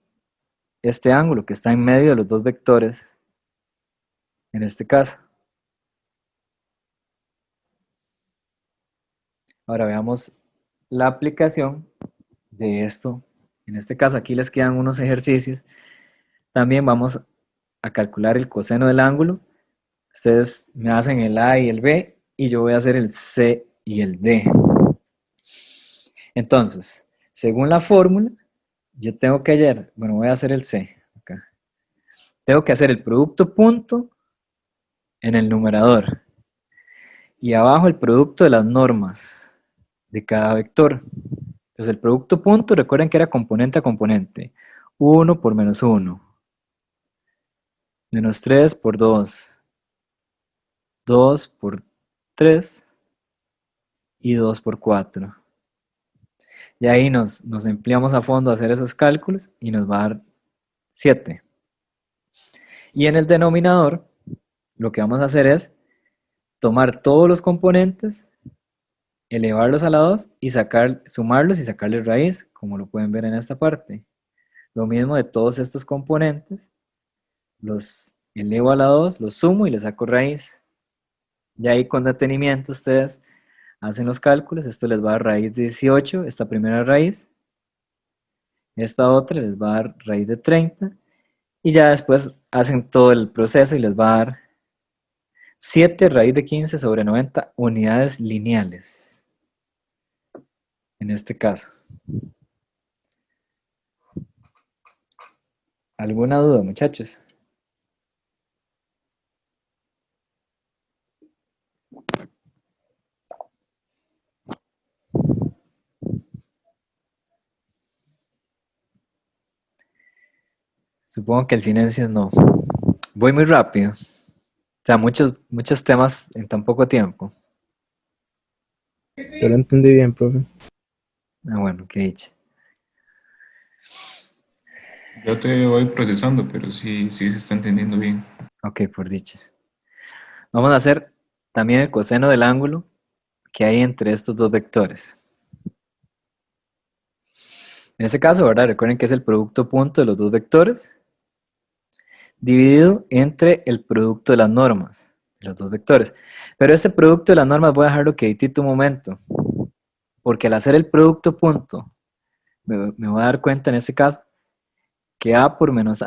este ángulo que está en medio de los dos vectores, en este caso. Ahora veamos la aplicación de esto. En este caso aquí les quedan unos ejercicios. También vamos a calcular el coseno del ángulo. Ustedes me hacen el A y el B y yo voy a hacer el C y el D. Entonces, según la fórmula, yo tengo que hallar, bueno, voy a hacer el C acá. Tengo que hacer el producto punto en el numerador y abajo el producto de las normas de cada vector. Entonces el producto punto, recuerden que era componente a componente. 1 por menos 1. Menos 3 por 2. 2 por 3. Y 2 por 4. Y ahí nos empleamos a fondo a hacer esos cálculos y nos va a dar 7. Y en el denominador, lo que vamos a hacer es tomar todos los componentes, elevarlos a la 2 y sumarlos y sacarles raíz, como lo pueden ver en esta parte. Lo mismo de todos estos componentes, los elevo a la 2, los sumo y les saco raíz. Y ahí con detenimiento ustedes hacen los cálculos. Esto les va a dar raíz de 18, esta primera raíz. Esta otra les va a dar raíz de 30. Y ya después hacen todo el proceso y les va a dar 7 raíz de 15 sobre 90 unidades lineales. En este caso. ¿Alguna duda, muchachos? Supongo que el silencio no. Voy muy rápido. O sea, muchos temas en tan poco tiempo. Yo lo entendí bien, profe. Ah, bueno, qué dicha. Yo te voy procesando, pero sí, sí se está entendiendo bien. Ok, por dicha. Vamos a hacer también el coseno del ángulo que hay entre estos dos vectores. En este caso, ¿verdad? Recuerden que es el producto punto de los dos vectores dividido entre el producto de las normas de los dos vectores. Pero este producto de las normas voy a dejarlo quietito un momento, porque al hacer el producto punto, me voy a dar cuenta en este caso que A por menos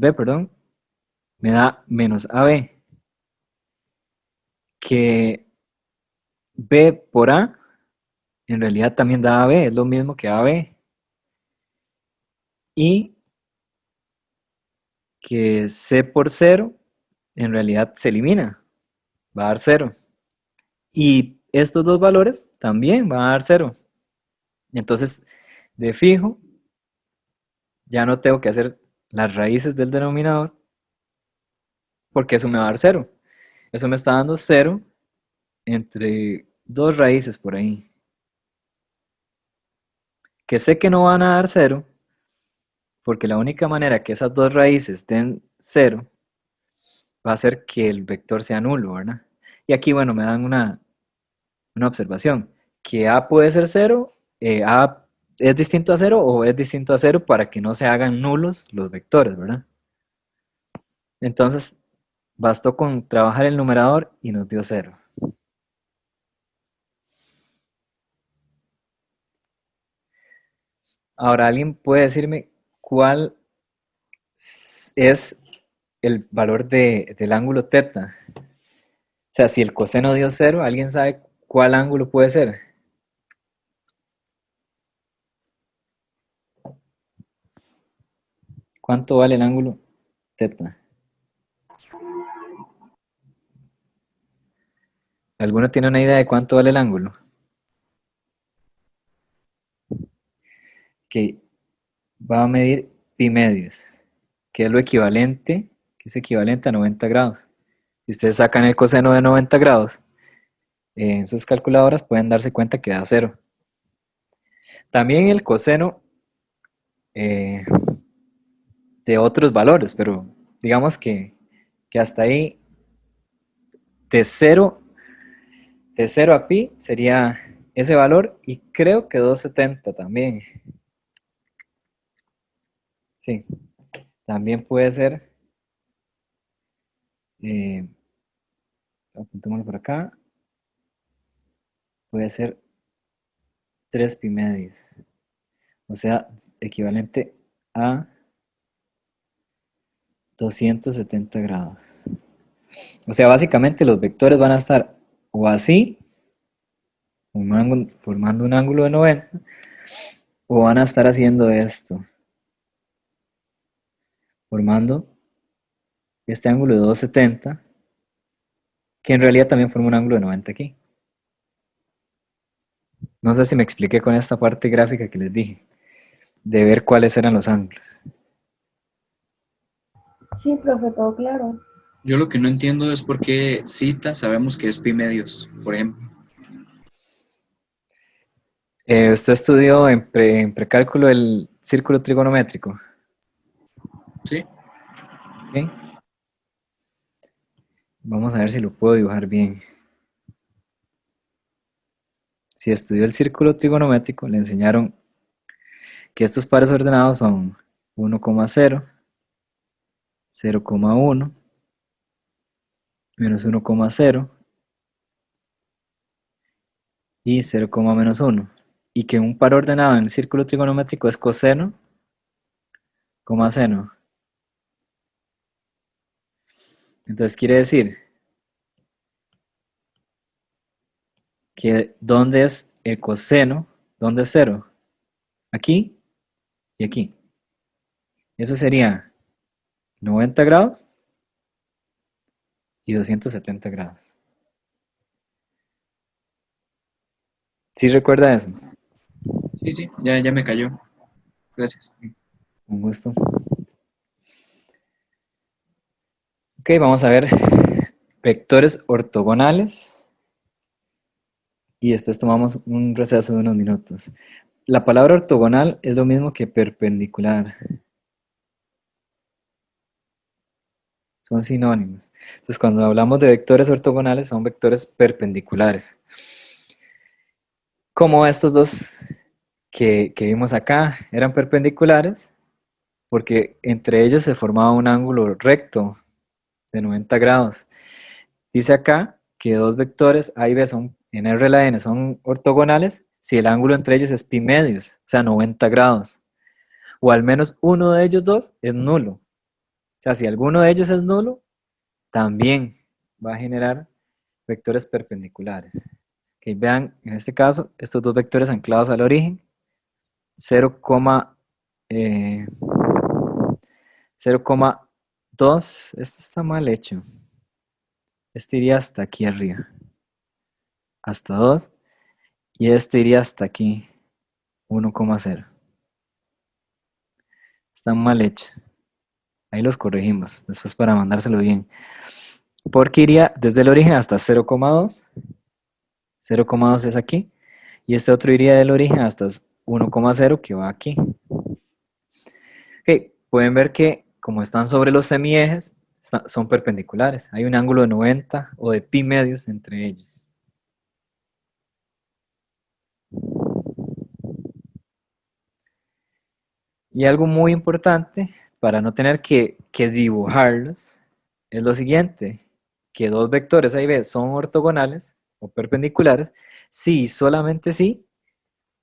B, perdón, me da menos AB, que B por A en realidad también da AB, es lo mismo que AB, y que C por 0 en realidad se elimina, va a dar 0. Y estos dos valores también van a dar 0. Entonces, de fijo, ya no tengo que hacer las raíces del denominador, porque eso me va a dar 0. Eso me está dando 0 entre dos raíces por ahí. Que sé que no van a dar 0, porque la única manera que esas dos raíces den 0 va a ser que el vector sea nulo, ¿verdad? Y aquí, bueno, me dan una observación, que A puede ser 0, A es distinto a 0 o es distinto a 0 para que no se hagan nulos los vectores, ¿verdad? Entonces, bastó con trabajar el numerador y nos dio 0. Ahora, ¿alguien puede decirme cuál es el valor del ángulo teta? O sea, si el coseno dio 0, ¿alguien sabe cuál ángulo puede ser? ¿Cuánto vale el ángulo teta? ¿Alguno tiene una idea de cuánto vale el ángulo? Que va a medir pi medios, que es lo equivalente, que es equivalente a 90 grados. Si ustedes sacan el coseno de 90 grados en sus calculadoras, pueden darse cuenta que da 0. También el coseno eh, de otros valores, pero digamos que hasta ahí de 0, de 0 a pi sería ese valor, y creo que 270 también. Sí, también puede ser, apuntémoslo por acá, puede ser 3 pi medios, o sea, equivalente a 270 grados. O sea, básicamente los vectores van a estar o así, formando un ángulo de 90, o van a estar haciendo esto, formando este ángulo de 270, que en realidad también forma un ángulo de 90 aquí. No sé si me expliqué con esta parte gráfica que les dije, de ver cuáles eran los ángulos. Sí, profe, todo claro. Yo lo que no entiendo es por qué cita sabemos que es pi medios, por ejemplo. Usted estudió en precálculo el círculo trigonométrico, ¿Sí? ¿ok? Vamos a ver si lo puedo dibujar bien. Si estudió el círculo trigonométrico, le enseñaron que estos pares ordenados son 1,0, 0,1, menos 1,0 y 0, menos 1. Y que un par ordenado en el círculo trigonométrico es coseno, seno. Entonces quiere decir que ¿dónde es el coseno? ¿Dónde es 0? Aquí y aquí. Eso sería 90 grados y 270 grados. ¿Sí recuerda eso? Sí, sí, ya me cayó. Gracias. Un gusto. Ok, vamos a ver vectores ortogonales y después tomamos un receso de unos minutos. La palabra ortogonal es lo mismo que perpendicular. Son sinónimos. Entonces, cuando hablamos de vectores ortogonales, son vectores perpendiculares. Como estos dos que vimos acá eran perpendiculares, porque entre ellos se formaba un ángulo recto de 90 grados. Dice acá que dos vectores A y B son, en R a la N son ortogonales si el ángulo entre ellos es pi medios, o sea, 90 grados. O al menos uno de ellos dos es nulo. O sea, si alguno de ellos es nulo, también va a generar vectores perpendiculares. Okay, vean, en este caso, estos dos vectores anclados al origen, 0,2, esto está mal hecho. Este iría hasta aquí arriba, hasta 2, y este iría hasta aquí, 1,0. Están mal hechos. Ahí los corregimos, después para mandárselo bien. Porque iría desde el origen hasta 0,2. 0,2 es aquí. Y este otro iría del origen hasta 1,0 que va aquí. Ok, pueden ver que como están sobre los semiejes, son perpendiculares. Hay un ángulo de 90 o de pi medios entre ellos. Y algo muy importante, para no tener que dibujarlos, es lo siguiente, que dos vectores A y B son ortogonales o perpendiculares, si solamente si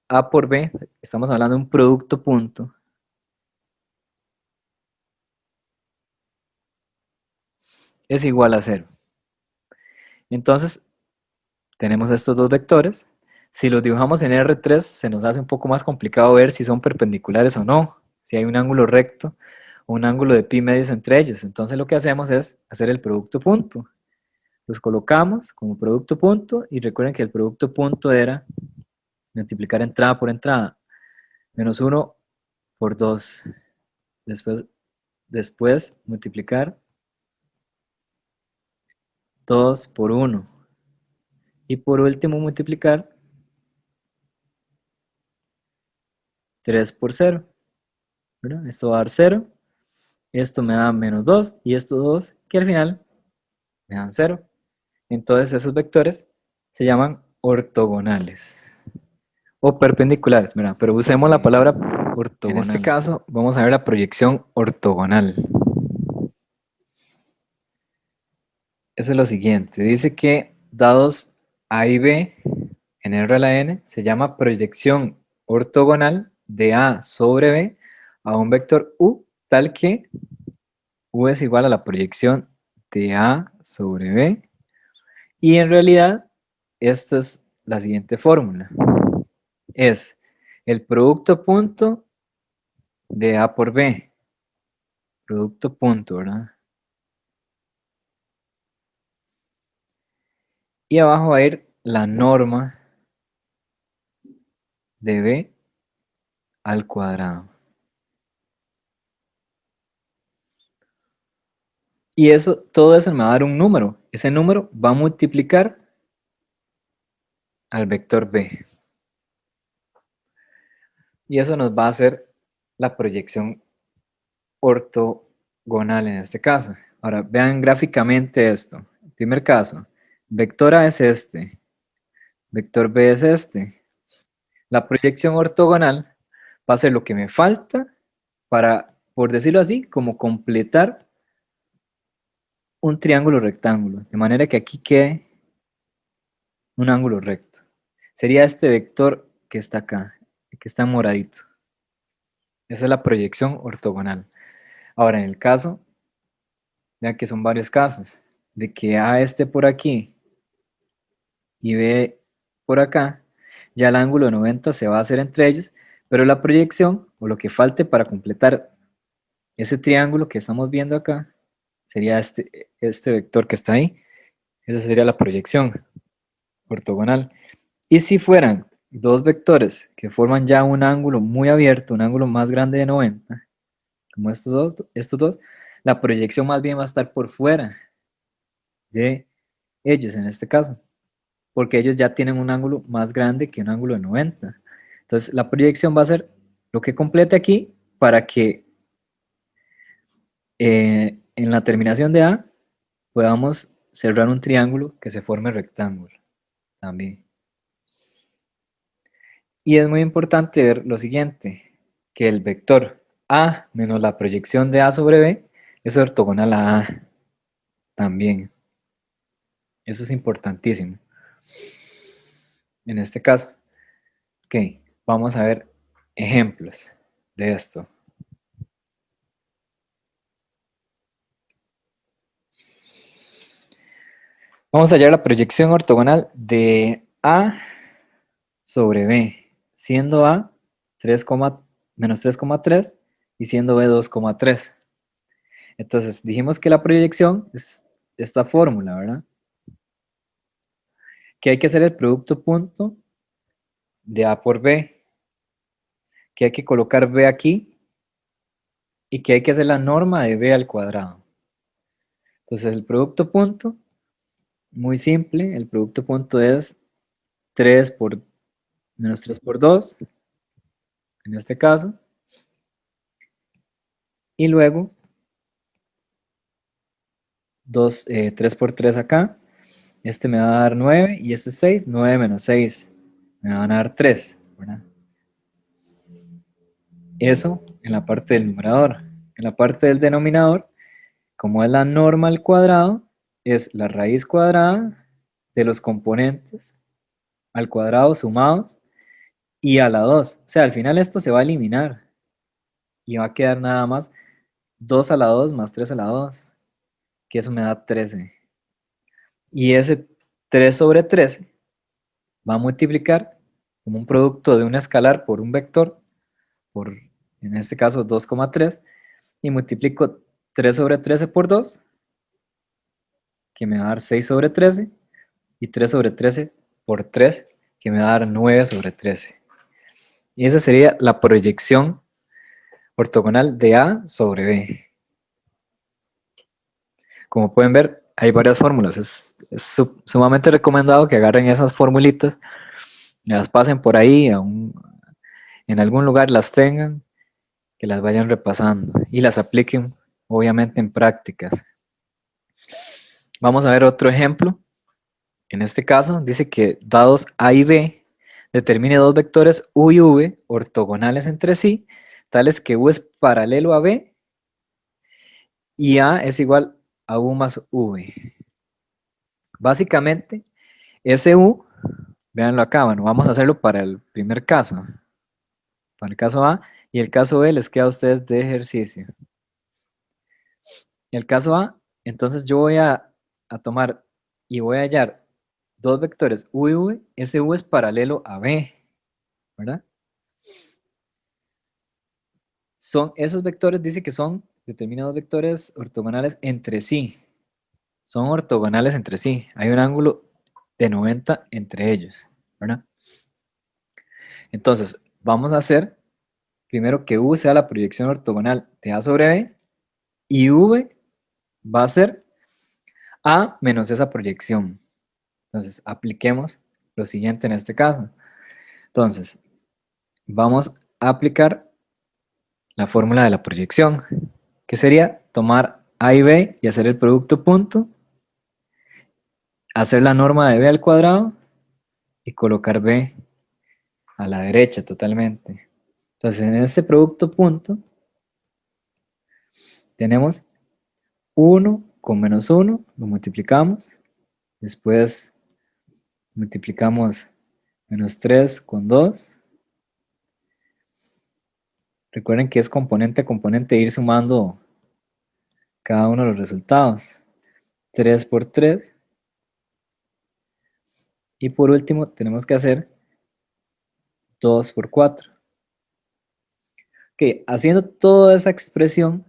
A por B, estamos hablando de un producto punto, es igual a 0. Entonces, tenemos estos dos vectores. Si los dibujamos en R3, se nos hace un poco más complicado ver si son perpendiculares o no, si hay un ángulo recto o un ángulo de pi medios entre ellos. Entonces lo que hacemos es hacer el producto punto. Los colocamos como producto punto y recuerden que el producto punto era multiplicar entrada por entrada, menos 1 por 2. Después multiplicar 2 por 1. Y por último multiplicar 3 por 0. ¿Verdad? Esto va a dar 0. Esto me da menos 2 y estos 2 que al final me dan 0. Entonces esos vectores se llaman ortogonales o perpendiculares, ¿verdad? Pero usemos la palabra ortogonal. En este caso vamos a ver la proyección ortogonal. Eso es lo siguiente, dice que dados A y B en R a la N se llama proyección ortogonal de A sobre B a un vector U tal que U es igual a la proyección de A sobre B y en realidad esta es la siguiente fórmula. Es el producto punto de A por B. Producto punto, ¿verdad? Y abajo va a ir la norma de B al cuadrado. Y eso, todo eso me va a dar un número. Ese número va a multiplicar al vector B. Y eso nos va a hacer la proyección ortogonal en este caso. Ahora, vean gráficamente esto. En primer caso, vector A es este, vector B es este. La proyección ortogonal va a ser lo que me falta para, por decirlo así, como completar un triángulo rectángulo, de manera que aquí quede un ángulo recto. Sería este vector que está acá, que está en moradito. Esa es la proyección ortogonal. Ahora, en el caso, vean que son varios casos, de que A esté por aquí y B por acá, ya el ángulo de 90 se va a hacer entre ellos, pero la proyección, o lo que falte para completar ese triángulo que estamos viendo acá, sería este vector que está ahí. Esa sería la proyección ortogonal. Y si fueran dos vectores que forman ya un ángulo muy abierto, un ángulo más grande de 90, como estos dos, la proyección más bien va a estar por fuera de ellos en este caso. porque ellos ya tienen un ángulo más grande que un ángulo de 90. Entonces, la proyección va a ser lo que complete aquí para que en la terminación de A podamos cerrar un triángulo que se forme rectángulo también. Y es muy importante ver lo siguiente, que el vector A menos la proyección de A sobre B es ortogonal a A también. Eso es importantísimo. En este caso, ok, vamos a ver ejemplos de esto. Vamos a hallar la proyección ortogonal de A sobre B, siendo A menos 3,3 y siendo B 2,3. Entonces, dijimos que la proyección es esta fórmula, ¿verdad? Que hay que hacer el producto punto de A por B, que hay que colocar B aquí y que hay que hacer la norma de B al cuadrado. Entonces, el producto punto, muy simple, el producto punto es 3 por menos 3 por 2, en este caso, y luego 3 por 3 acá, este me va a dar 9 y este es 6, 9 menos 6, me van a dar 3, ¿verdad? Eso en la parte del numerador. En la parte del denominador, como es la norma al cuadrado, es la raíz cuadrada de los componentes al cuadrado sumados y a la 2. O sea, al final esto se va a eliminar y va a quedar nada más 2 a la 2 más 3 a la 2, que eso me da 13. Y ese 3 sobre 13 va a multiplicar como un producto de un escalar por un vector, por en este caso 2,3, y multiplico 3 sobre 13 por 2, que me va a dar 6 sobre 13, y 3 sobre 13 por 3, que me va a dar 9 sobre 13. Y esa sería la proyección ortogonal de A sobre B. Como pueden ver, hay varias fórmulas. Es sumamente recomendado que agarren esas formulitas, las pasen por ahí, en algún lugar las tengan, que las vayan repasando y las apliquen, obviamente, en prácticas. Vamos a ver otro ejemplo. En este caso, dice que dados A y B, determine dos vectores U y V ortogonales entre sí, tales que U es paralelo a B y A es igual a U más V. Básicamente, ese U, véanlo acá, bueno, vamos a hacerlo para el primer caso, para el caso A, y el caso B les queda a ustedes de ejercicio. En el caso A, entonces yo voy a tomar y voy a hallar dos vectores U y V, ese U es paralelo a B, ¿verdad? Esos vectores dice que son determinados vectores ortogonales entre sí. Son ortogonales entre sí. Hay un ángulo de 90 entre ellos, ¿verdad? Entonces, vamos a hacer primero que U sea la proyección ortogonal de A sobre B y V va a ser A menos esa proyección. Entonces, apliquemos lo siguiente en este caso. Entonces, vamos a aplicar la fórmula de la proyección, que sería tomar A y B y hacer el producto punto, hacer la norma de B al cuadrado y colocar B a la derecha totalmente. Entonces, en este producto punto tenemos 1 con menos 1, lo multiplicamos, después multiplicamos menos 3 con 2. Recuerden que es componente a componente ir sumando cada uno de los resultados. 3 por 3. Y por último tenemos que hacer 2 por 4. Ok, haciendo toda esa expresión,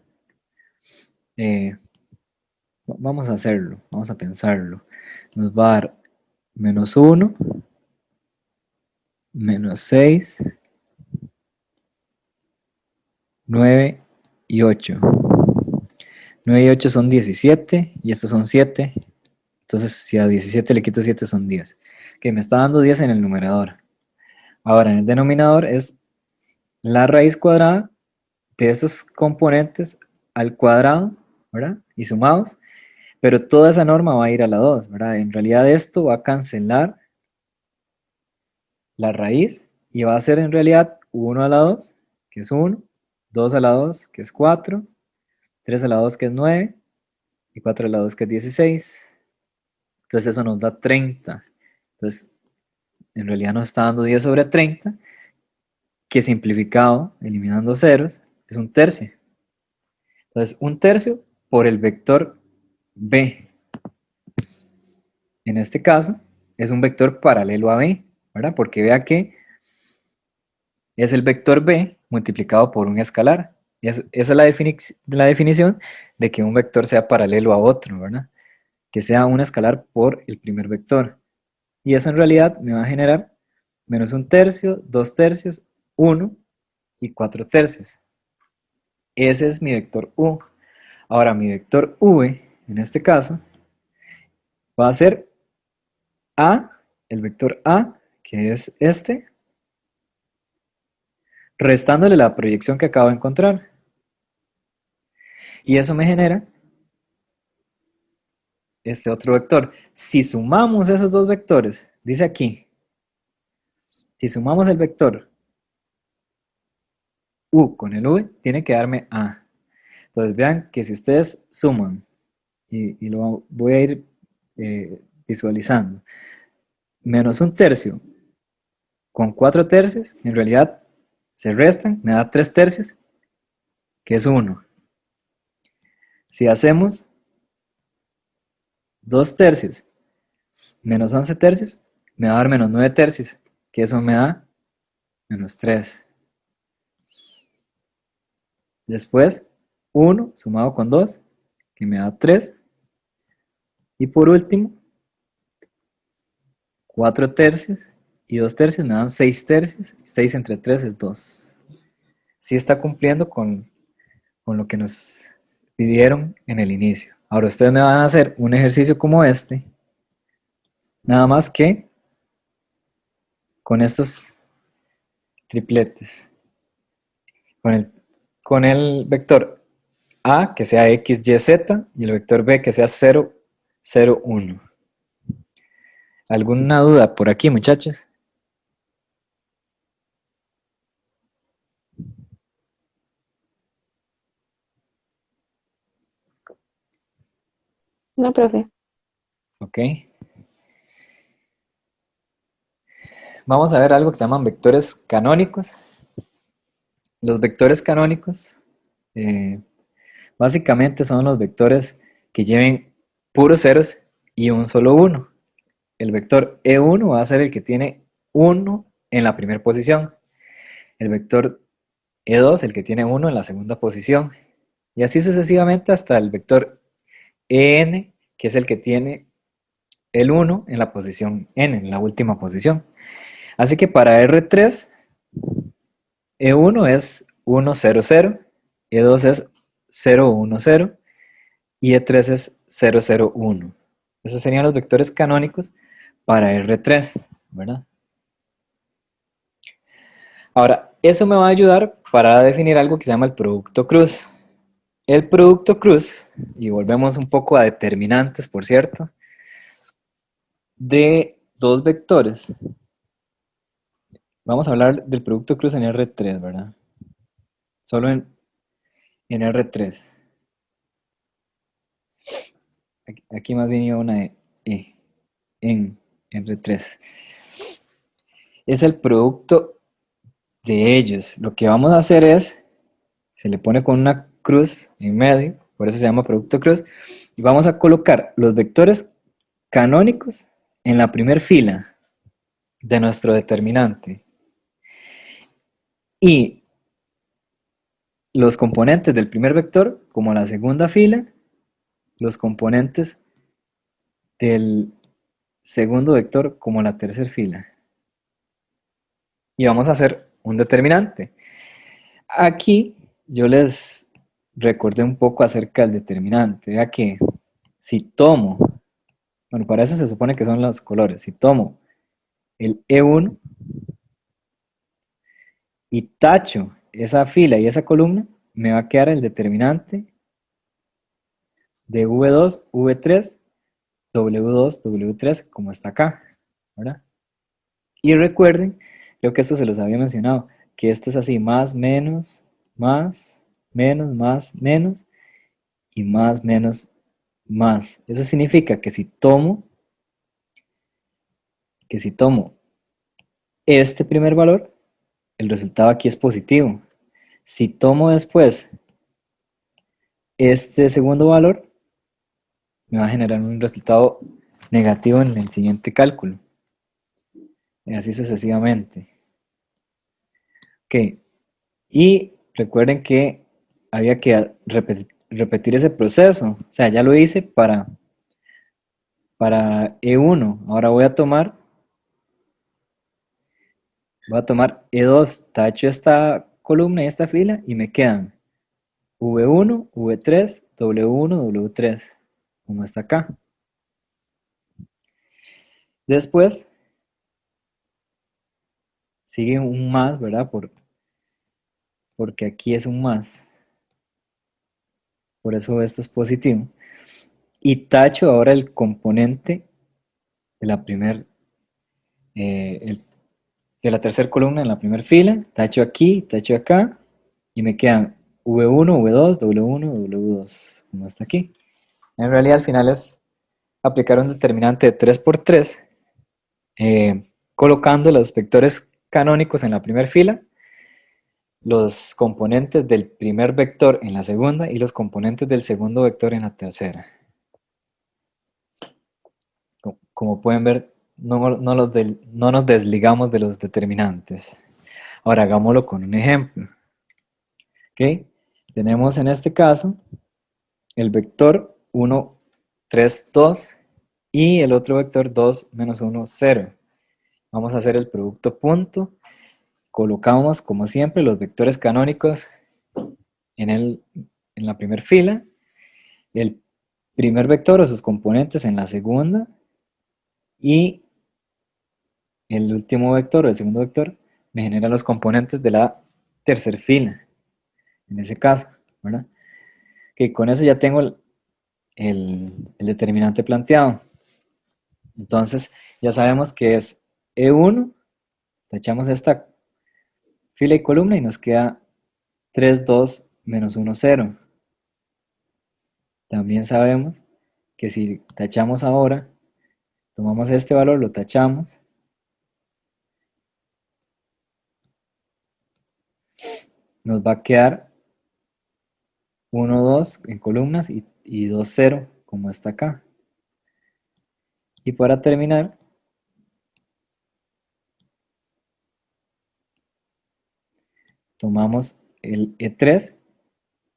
vamos a hacerlo, vamos a pensarlo. Nos va a dar menos 1, menos 6, 9 y 8. 9 y 8 son 17 y estos son 7. Entonces si a 17 le quito 7 son 10. que me está dando 10 en el numerador. Ahora, en el denominador es la raíz cuadrada de esos componentes al cuadrado, ¿verdad? Y sumados, pero toda esa norma va a ir a la 2, ¿verdad? En realidad esto va a cancelar la raíz y va a ser en realidad 1 a la 2, que es 1, 2 a la 2, que es 4, 3 a la 2, que es 9, y 4 a la 2, que es 16. Entonces eso nos da 30. Entonces, en realidad nos está dando 10 sobre 30, que simplificado, eliminando ceros, es un tercio. Entonces, un tercio por el vector b. En este caso, es un vector paralelo a b, ¿verdad? Porque vea que es el vector b multiplicado por un escalar. Esa es la definición de que un vector sea paralelo a otro, ¿verdad? Que sea un escalar por el primer vector. Y eso en realidad me va a generar menos un tercio, 2 tercios, 1 y 4 tercios. Ese es mi vector u. Ahora mi vector v, en este caso, va a ser a, el vector a, que es este, restándole la proyección que acabo de encontrar. Y eso me genera este otro vector. Si sumamos esos dos vectores, dice aquí, si sumamos el vector u con el v, tiene que darme a. Entonces vean que si ustedes suman, y lo voy a ir visualizando, menos un tercio con 4 tercios, en realidad se restan, me da 3 tercios, que es 1. Si hacemos 2 tercios menos 11 tercios, me va a dar menos 9 tercios, que eso me da menos 3. Después, 1 sumado con 2, que me da 3. Y por último, 4 tercios y 2 tercios me dan 6 tercios. 6 entre 3 es 2. Sí está cumpliendo con lo que nos pidieron en el inicio. Ahora ustedes me van a hacer un ejercicio como este, nada más que con estos tripletes. Con el vector A que sea x, y, z y el vector B que sea 0, 0, 1. ¿Alguna duda por aquí, muchachos? No, profe. Ok. Vamos a ver algo que se llaman vectores canónicos. Los vectores canónicos básicamente son los vectores que lleven puros ceros y un solo 1. El vector E1 va a ser el que tiene 1 en la primera posición. El vector E2 el que tiene 1 en la segunda posición. Y así sucesivamente hasta el vector EN, que es el que tiene el 1 en la posición N, en la última posición. Así que para R3, E1 es 1, 0, 0, E2 es 0, 1, 0 y E3 es 0, 0, 1. Esos serían los vectores canónicos para R3, ¿verdad? Ahora, eso me va a ayudar para definir algo que se llama el producto cruz. El producto cruz, y volvemos un poco a determinantes, por cierto, de dos vectores. Vamos a hablar del producto cruz en R3, ¿verdad? Solo en R3. Aquí más bien iba una de E, en R3. Es el producto de ellos. Lo que vamos a hacer es, se le pone con una cruz en medio, por eso se llama producto cruz, y vamos a colocar los vectores canónicos en la primera fila de nuestro determinante. Y los componentes del primer vector como la segunda fila, los componentes del segundo vector como la tercera fila. Y vamos a hacer un determinante. Aquí yo les recordé un poco acerca del determinante. Vea que si tomo, bueno, para eso se supone que son los colores. Si tomo el E1 y tacho esa fila y esa columna, me va a quedar el determinante de V2, V3, W2, W3, como está acá, ¿verdad? Y recuerden, creo que esto se los había mencionado, que esto es así, más, menos, más, menos, y más, menos, más. Eso significa que si tomo este primer valor, el resultado aquí es positivo. Si tomo después este segundo valor, me va a generar un resultado negativo en el siguiente cálculo. Y así sucesivamente. Ok. Y recuerden que había que repetir ese proceso. O sea, ya lo hice para E1. Ahora voy a tomar E2. Tacho esta columna y esta fila y me quedan V1, V3, W1, W3. Como está acá. Después sigue un más, ¿verdad? Porque aquí es un más. Por eso esto es positivo. Y tacho ahora el componente de la de la tercera columna en la primera fila. Tacho aquí, tacho acá. Y me quedan V1, V2, W1, W2. Como está aquí. En realidad al final es aplicar un determinante de 3 por 3. Colocando los vectores canónicos en la primera fila, los componentes del primer vector en la segunda y los componentes del segundo vector en la tercera. Como pueden ver, no nos desligamos de los determinantes. Ahora hagámoslo con un ejemplo. ¿Okay? Tenemos en este caso el vector 1, 3, 2 y el otro vector 2, menos 1, 0. Vamos a hacer el producto punto. Colocamos, como siempre, los vectores canónicos en la primera fila, el primer vector o sus componentes en la segunda, y el último vector o el segundo vector me genera los componentes de la tercera fila, en ese caso, ¿verdad? Que con eso ya tengo el determinante planteado. Entonces, ya sabemos que es E1, tachamos esta fila y columna y nos queda 3, 2, menos 1, 0. También sabemos que si tachamos ahora, tomamos este valor, lo tachamos, nos va a quedar 1, 2 en columnas y 2, 0, como está acá. Y para terminar, tomamos el E3,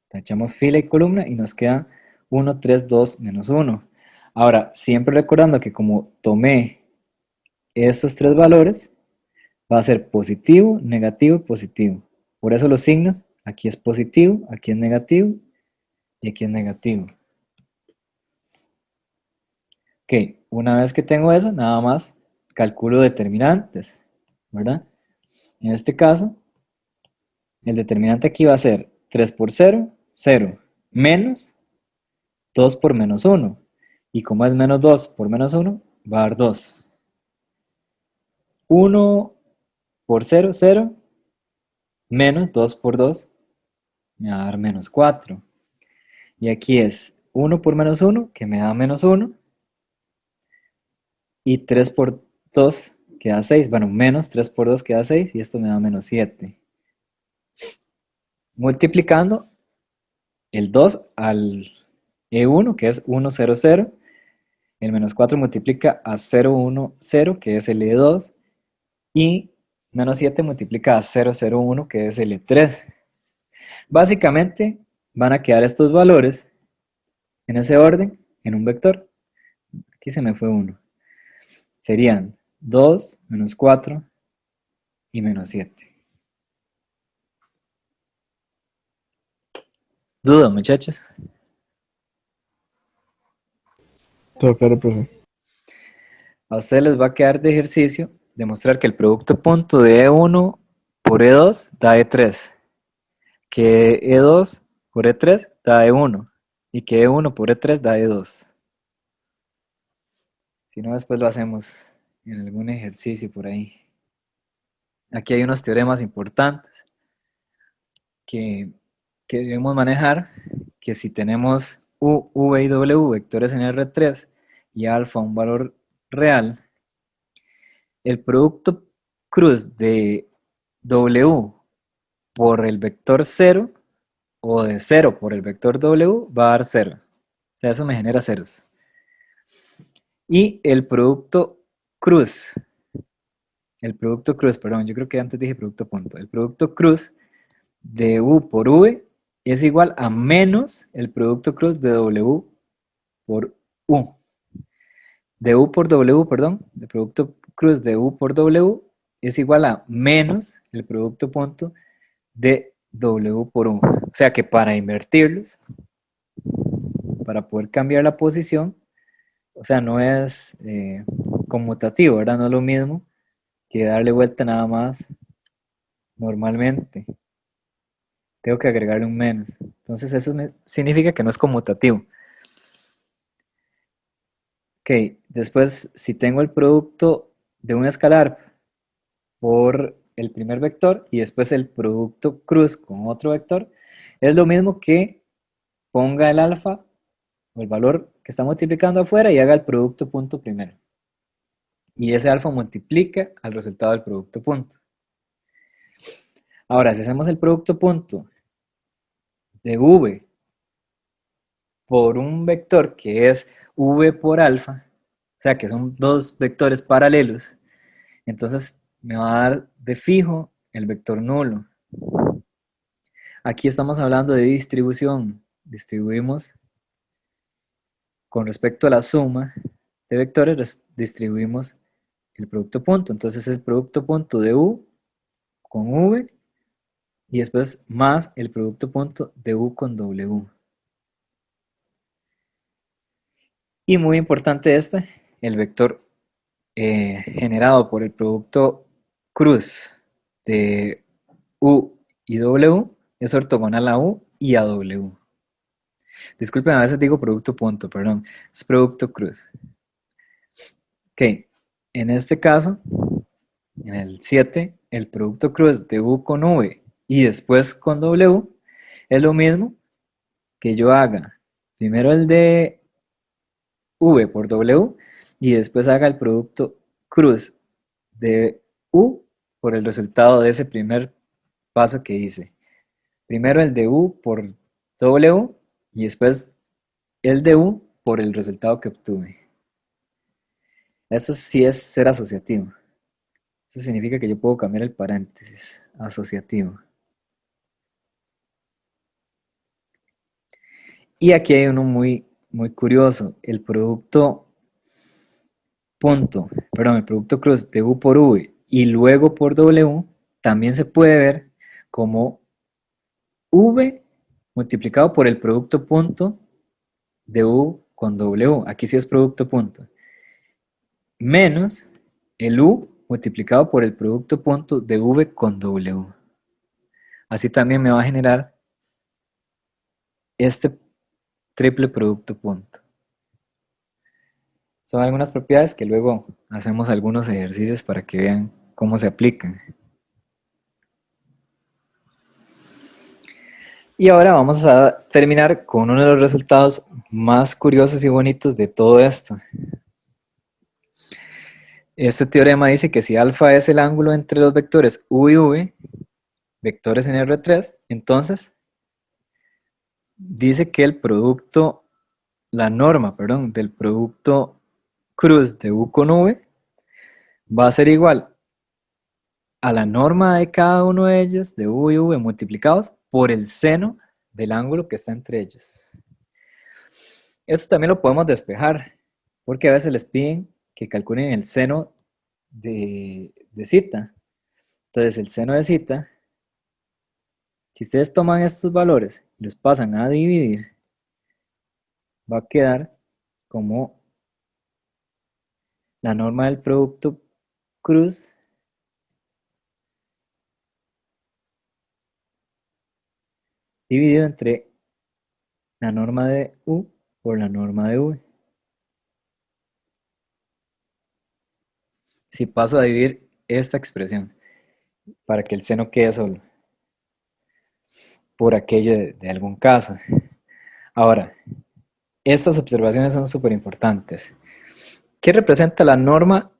tachamos fila y columna y nos queda 1, 3, 2, menos 1. Ahora, siempre recordando que como tomé estos tres valores, va a ser positivo, negativo y positivo. Por eso los signos, aquí es positivo, aquí es negativo y aquí es negativo. Ok, una vez que tengo eso, nada más calculo determinantes, ¿verdad? En este caso, el determinante aquí va a ser 3 por 0, 0, menos 2 por menos 1. Y como es menos 2 por menos 1, va a dar 2. 1 por 0, 0, menos 2 por 2, me va a dar menos 4. Y aquí es 1 por menos 1, que me da menos 1. Y 3 por 2 queda 6. Bueno, menos 3 por 2 queda 6 y esto me da menos 7. Multiplicando el 2 al E1, que es 1, 0, 0. El menos 4 multiplica a 0, 1, 0, que es el E2. Y menos 7 multiplica a 0, 0, 1, que es el E3. Básicamente van a quedar estos valores en ese orden, en un vector. Aquí se me fue 1. Serían 2, menos 4 y menos 7. ¿Duda, muchachos? Todo claro, profe. A ustedes les va a quedar de ejercicio demostrar que el producto punto de E1 por E2 da E3, que E2 por E3 da E1 y que E1 por E3 da E2. Si no, después lo hacemos en algún ejercicio por ahí. Aquí hay unos teoremas importantes que, que debemos manejar, que si tenemos U, V y W vectores en R3 y alfa un valor real, el producto cruz de W por el vector 0 o de 0 por el vector W va a dar 0. O sea, eso me genera ceros. Y el producto cruz, perdón, yo creo que antes dije producto punto. El producto cruz de U por V es igual a menos el producto cruz de W por U. De U por W, perdón, el producto cruz de U por W es igual a menos el producto punto de W por U. O sea que para invertirlos, para poder cambiar la posición, o sea, no es conmutativo, ¿verdad? No es lo mismo que darle vuelta nada más normalmente. Tengo que agregarle un menos. Entonces eso significa que no es conmutativo. Ok, después si tengo el producto de un escalar por el primer vector y después el producto cruz con otro vector, es lo mismo que ponga el alfa o el valor que está multiplicando afuera y haga el producto punto primero. Y ese alfa multiplica al resultado del producto punto. Ahora, si hacemos el producto punto de v por un vector que es v por alfa, o sea que son dos vectores paralelos, entonces me va a dar de fijo el vector nulo. Aquí estamos hablando de distribución. Distribuimos con respecto a la suma de vectores, distribuimos el producto punto. Entonces el producto punto de u con v y después más el producto punto de u con w. Y muy importante el vector generado por el producto cruz de u y w es ortogonal a u y a w. Disculpen, a veces digo producto punto, perdón, es producto cruz. Ok, en este caso, en el 7, el producto cruz de u con v y después con w es lo mismo que yo haga primero el de v por w y después haga el producto cruz de u por el resultado de ese primer paso que hice. Primero el de u por w y después el de u por el resultado que obtuve. Eso sí es ser asociativo. Eso significa que yo puedo cambiar el paréntesis asociativo. Y aquí hay uno muy curioso. El producto el producto cruz de u por v y luego por w también se puede ver como v multiplicado por el producto punto de u con w. Aquí sí es producto punto. Menos el u multiplicado por el producto punto de v con w. Así también me va a generar este triple producto punto. Son algunas propiedades que luego hacemos algunos ejercicios para que vean cómo se aplican. Y ahora vamos a terminar con uno de los resultados más curiosos y bonitos de todo esto. Este teorema dice que si alfa es el ángulo entre los vectores u y v, vectores en R3, entonces dice que la norma del producto cruz de u con v va a ser igual a la norma de cada uno de ellos, de u y v multiplicados por el seno del ángulo que está entre ellos. Esto también lo podemos despejar, porque a veces les piden que calculen el seno de zeta. Entonces el seno de zeta, si ustedes toman estos valores y los pasan a dividir, va a quedar como la norma del producto cruz dividido entre la norma de U por la norma de V. Si paso a dividir esta expresión para que el seno quede solo por aquello de algún caso. Ahora, estas observaciones son súper importantes. ¿Qué representa la norma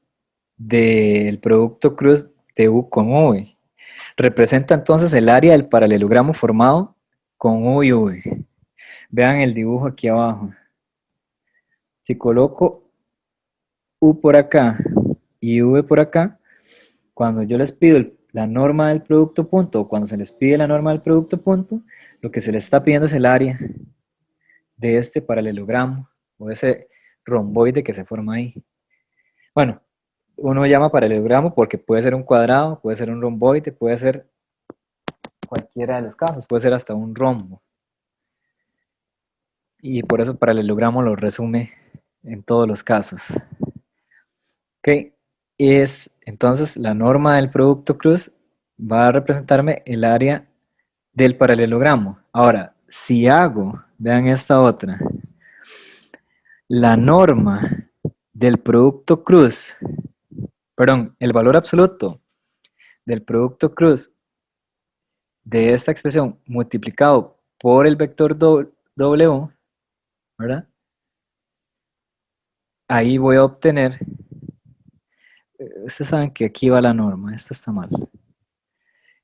del producto cruz de U con V? Representa entonces el área del paralelogramo formado con U y V. Vean el dibujo aquí abajo. Si coloco U por acá y V por acá, cuando yo les pido la norma del producto punto o cuando se les pide la norma del producto punto, lo que se les está pidiendo es el área de este paralelogramo o ese romboide que se forma ahí. Bueno, uno llama paralelogramo porque puede ser un cuadrado, puede ser un romboide, puede ser cualquiera de los casos, puede ser hasta un rombo. Y por eso paralelogramo lo resume en todos los casos. Ok, entonces la norma del producto cruz va a representarme el área del paralelogramo. Ahora, si hago, vean esta otra, la norma del producto cruz, perdón, el valor absoluto del producto cruz de esta expresión multiplicado por el vector W, ¿verdad? Ahí voy a obtener, ustedes saben que aquí va la norma, esto está mal.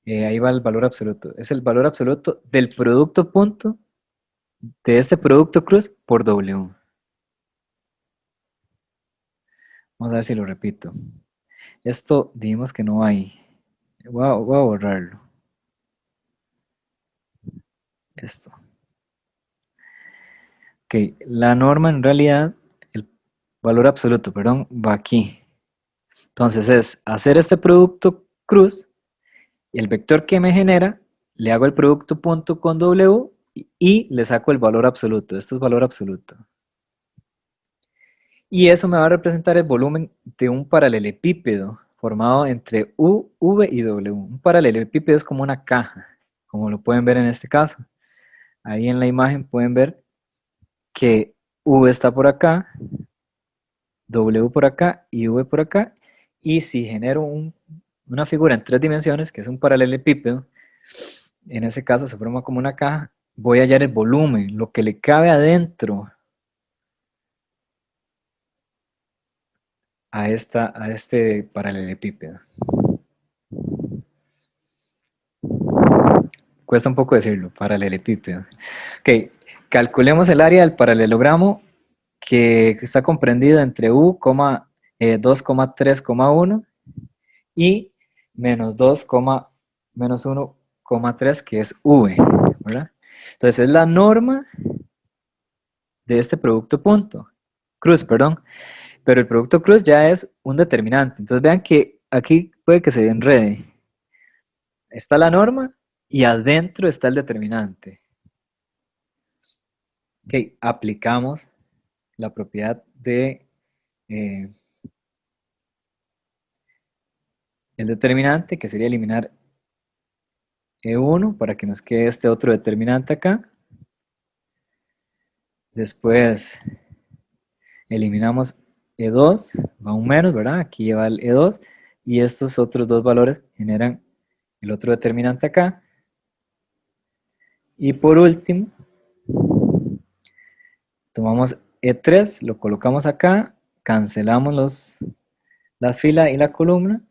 Ahí va el valor absoluto. Es el valor absoluto del producto punto de este producto cruz por W. Vamos a ver si lo repito. Esto dijimos que no hay. Voy a borrarlo. Esto. Ok, la norma en realidad, el valor absoluto, perdón, va aquí. Entonces es hacer este producto cruz, y el vector que me genera, le hago el producto punto con W y le saco el valor absoluto. Esto es valor absoluto. Y eso me va a representar el volumen de un paralelepípedo formado entre U, V y W. Un paralelepípedo es como una caja, como lo pueden ver en este caso. Ahí en la imagen pueden ver que V está por acá, W por acá y V por acá. Y si genero una figura en 3 dimensiones, que es un paralelepípedo, en ese caso se forma como una caja, voy a hallar el volumen, lo que le cabe adentro a este paralelepípedo. Cuesta un poco decirlo, paralelepípedo. Ok, calculemos el área del paralelogramo que está comprendido entre U, 2,3,1 y menos 2, menos 1,3 que es V, ¿verdad? Entonces es la norma de este producto punto, cruz, perdón, pero el producto cruz ya es un determinante. Entonces vean que aquí puede que se enrede. Está la norma y adentro está el determinante. Ok, aplicamos la propiedad de el determinante, que sería eliminar E1 para que nos quede este otro determinante acá. Después eliminamos E2, va un menos, ¿verdad? Aquí va el E2 y estos otros dos valores generan el otro determinante acá. Y por último, tomamos E3, lo colocamos acá, cancelamos la fila y la columna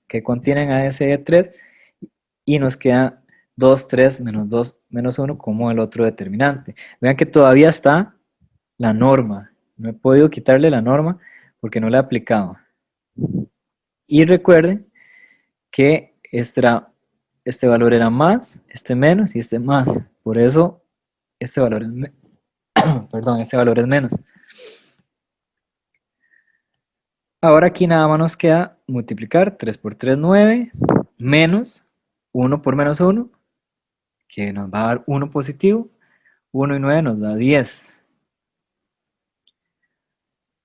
que contienen a ese E3 y nos queda 2, 3, menos 2, menos 1 como el otro determinante. Vean que todavía está la norma. No he podido quitarle la norma porque no la he aplicado. Y recuerden que este valor era más, este menos y este más. Por eso este valor es, perdón, este valor es menos. Ahora aquí nada más nos queda multiplicar 3 por 3, 9, menos 1 por menos 1, que nos va a dar 1 positivo. 1 y 9 nos da 10.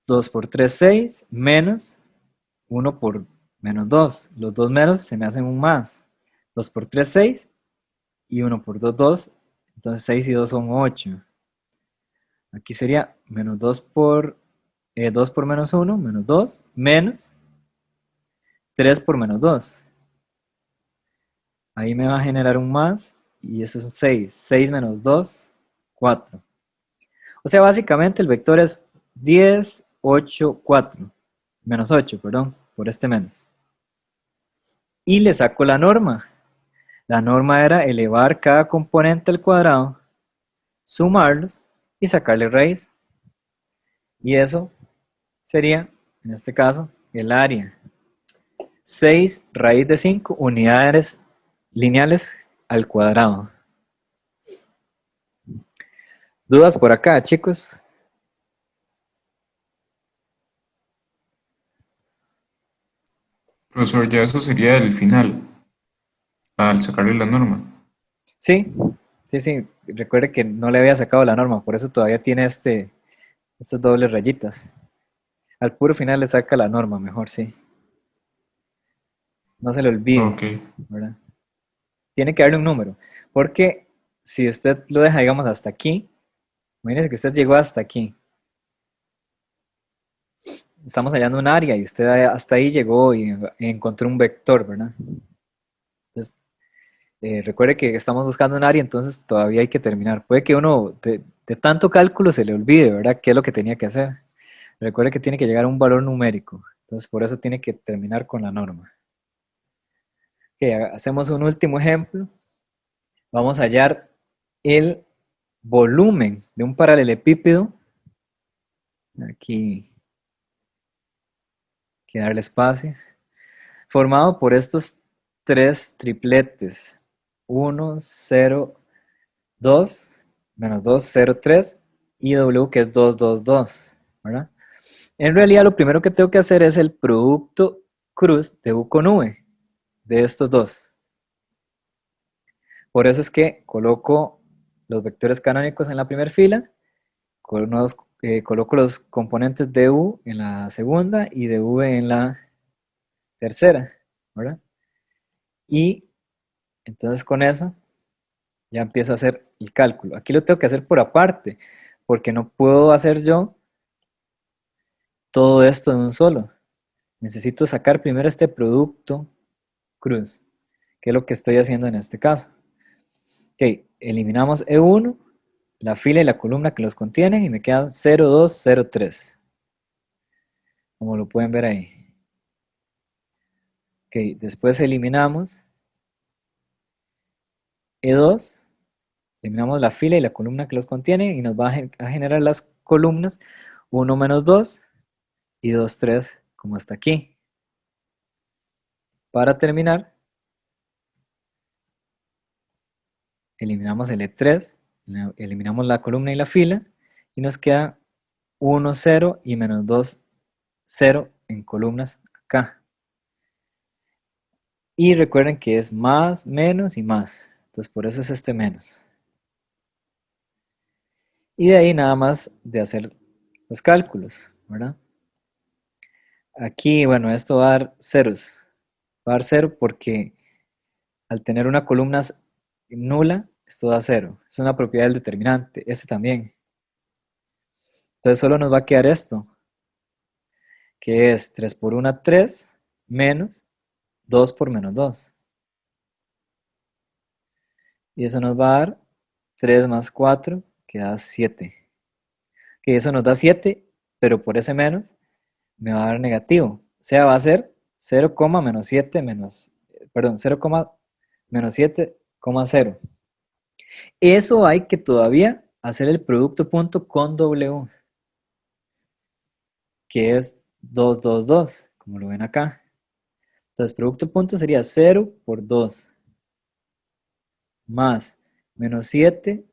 2 por 3, 6, menos 1 por menos 2. Los dos menos se me hacen un más. 2 por 3, 6. Y 1 por 2, 2. Entonces 6 y 2 son 8. Aquí sería menos 2 por menos 1, menos 2, menos 3 por menos 2. Ahí me va a generar un más. Y eso es 6. 6 menos 2, 4. O sea, básicamente el vector es 10, 8, 4. Menos 8, perdón, por este menos. Y le saco la norma. La norma era elevar cada componente al cuadrado, sumarlos y sacarle raíz. Y eso sería, en este caso, el área. 6 raíz de 5 unidades lineales al cuadrado. ¿Dudas por acá, chicos? Profesor, ya eso sería el final, al sacarle la norma. Sí, sí. Recuerde que no le había sacado la norma, por eso todavía tiene estas dobles rayitas. Al puro final le saca la norma, mejor, sí. No se le olvide, Ok. ¿verdad? Tiene que darle un número, porque si usted lo deja, digamos, hasta aquí, imagínese que usted llegó hasta aquí. Estamos hallando un área y usted hasta ahí llegó y encontró un vector, ¿verdad? Entonces, recuerde que estamos buscando un área, entonces todavía hay que terminar. Puede que uno de tanto cálculo se le olvide, ¿verdad? ¿Qué es lo que tenía que hacer? Recuerde que tiene que llegar a un valor numérico, entonces por eso tiene que terminar con la norma. Ok, hacemos un último ejemplo. Vamos a hallar el volumen de un paralelepípedo. Aquí hay que darle espacio. Formado por estos tres tripletes. 1, 0, 2, menos 2, 0, 3 y W que es 2, 2, 2, ¿verdad? En realidad lo primero que tengo que hacer es el producto cruz de U con V de estos dos. Por eso es que coloco los vectores canónicos en la primera fila, coloco los componentes de U en la segunda y de V en la tercera, ¿verdad? Y entonces con eso ya empiezo a hacer el cálculo. Aquí lo tengo que hacer por aparte, porque no puedo hacer yo todo esto de un solo. Necesito sacar primero este producto cruz, que es lo que estoy haciendo en este caso. Ok, eliminamos E1, la fila y la columna que los contienen y me quedan 0, 2, 0, 3. Como lo pueden ver ahí. Ok, después eliminamos E2, eliminamos la fila y la columna que los contienen y nos va a generar las columnas 1 menos 2 y 2, 3, como hasta aquí. Para terminar, eliminamos el E3, eliminamos la columna y la fila y nos queda 1, 0 y menos 2, 0 en columnas acá. Y recuerden que es más, menos y más. Entonces por eso es este menos. Y de ahí nada más de hacer los cálculos, ¿verdad? Aquí, bueno, esto va a dar ceros. Va a dar 0 porque al tener una columna nula, esto da 0. Es una propiedad del determinante. Este también. Entonces solo nos va a quedar esto, que es 3 por 1, 3, menos 2 por menos 2. Y eso nos va a dar 3 más 4, que da 7. Que eso nos da 7, pero por ese menos me va a dar negativo. O sea, va a ser 0, menos 7 menos, perdón, 0, menos 7,0. Eso hay que todavía hacer el producto punto con W, que es 2, 2, 2, como lo ven acá. Entonces, producto punto sería 0 por 2 más menos 7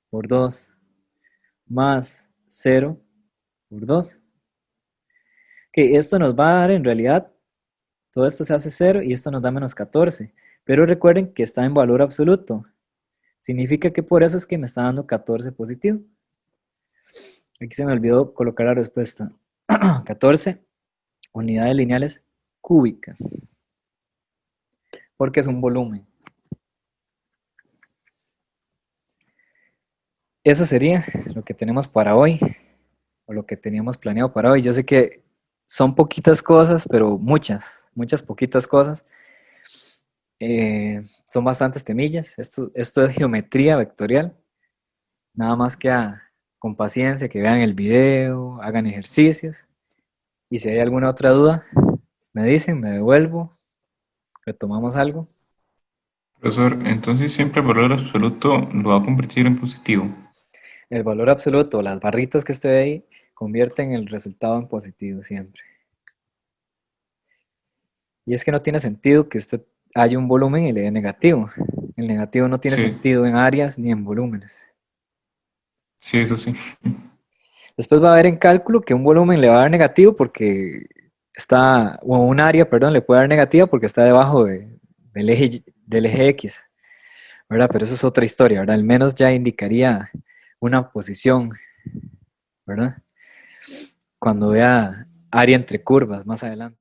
por 2 más 0 por 2. Que esto nos va a dar en realidad, todo esto se hace 0 y esto nos da menos 14. Pero recuerden que está en valor absoluto. Significa que por eso es que me está dando 14 positivo. Aquí se me olvidó colocar la respuesta. 14 unidades lineales cúbicas, porque es un volumen. Eso sería lo que tenemos para hoy, o lo que teníamos planeado para hoy. Yo sé que son poquitas cosas, pero muchas poquitas cosas. Son bastantes temillas. Esto es geometría vectorial. Nada más que con paciencia, que vean el video, hagan ejercicios. Y si hay alguna otra duda, me dicen, me devuelvo, retomamos algo. Profesor, entonces siempre el valor absoluto lo va a convertir en positivo. El valor absoluto, las barritas que usted ve ahí, convierten el resultado en positivo siempre. Y es que no tiene sentido que usted haya un volumen y le dé negativo. El negativo no tiene Sí, sentido en áreas ni en volúmenes. sí, eso sí. Después va a ver en cálculo que un volumen le va a dar negativo porque está, o un área, perdón, le puede dar negativa porque está debajo del eje X, ¿verdad? Pero eso es otra historia, ¿verdad? Al menos ya indicaría una posición, ¿verdad? Cuando vea área entre curvas más adelante.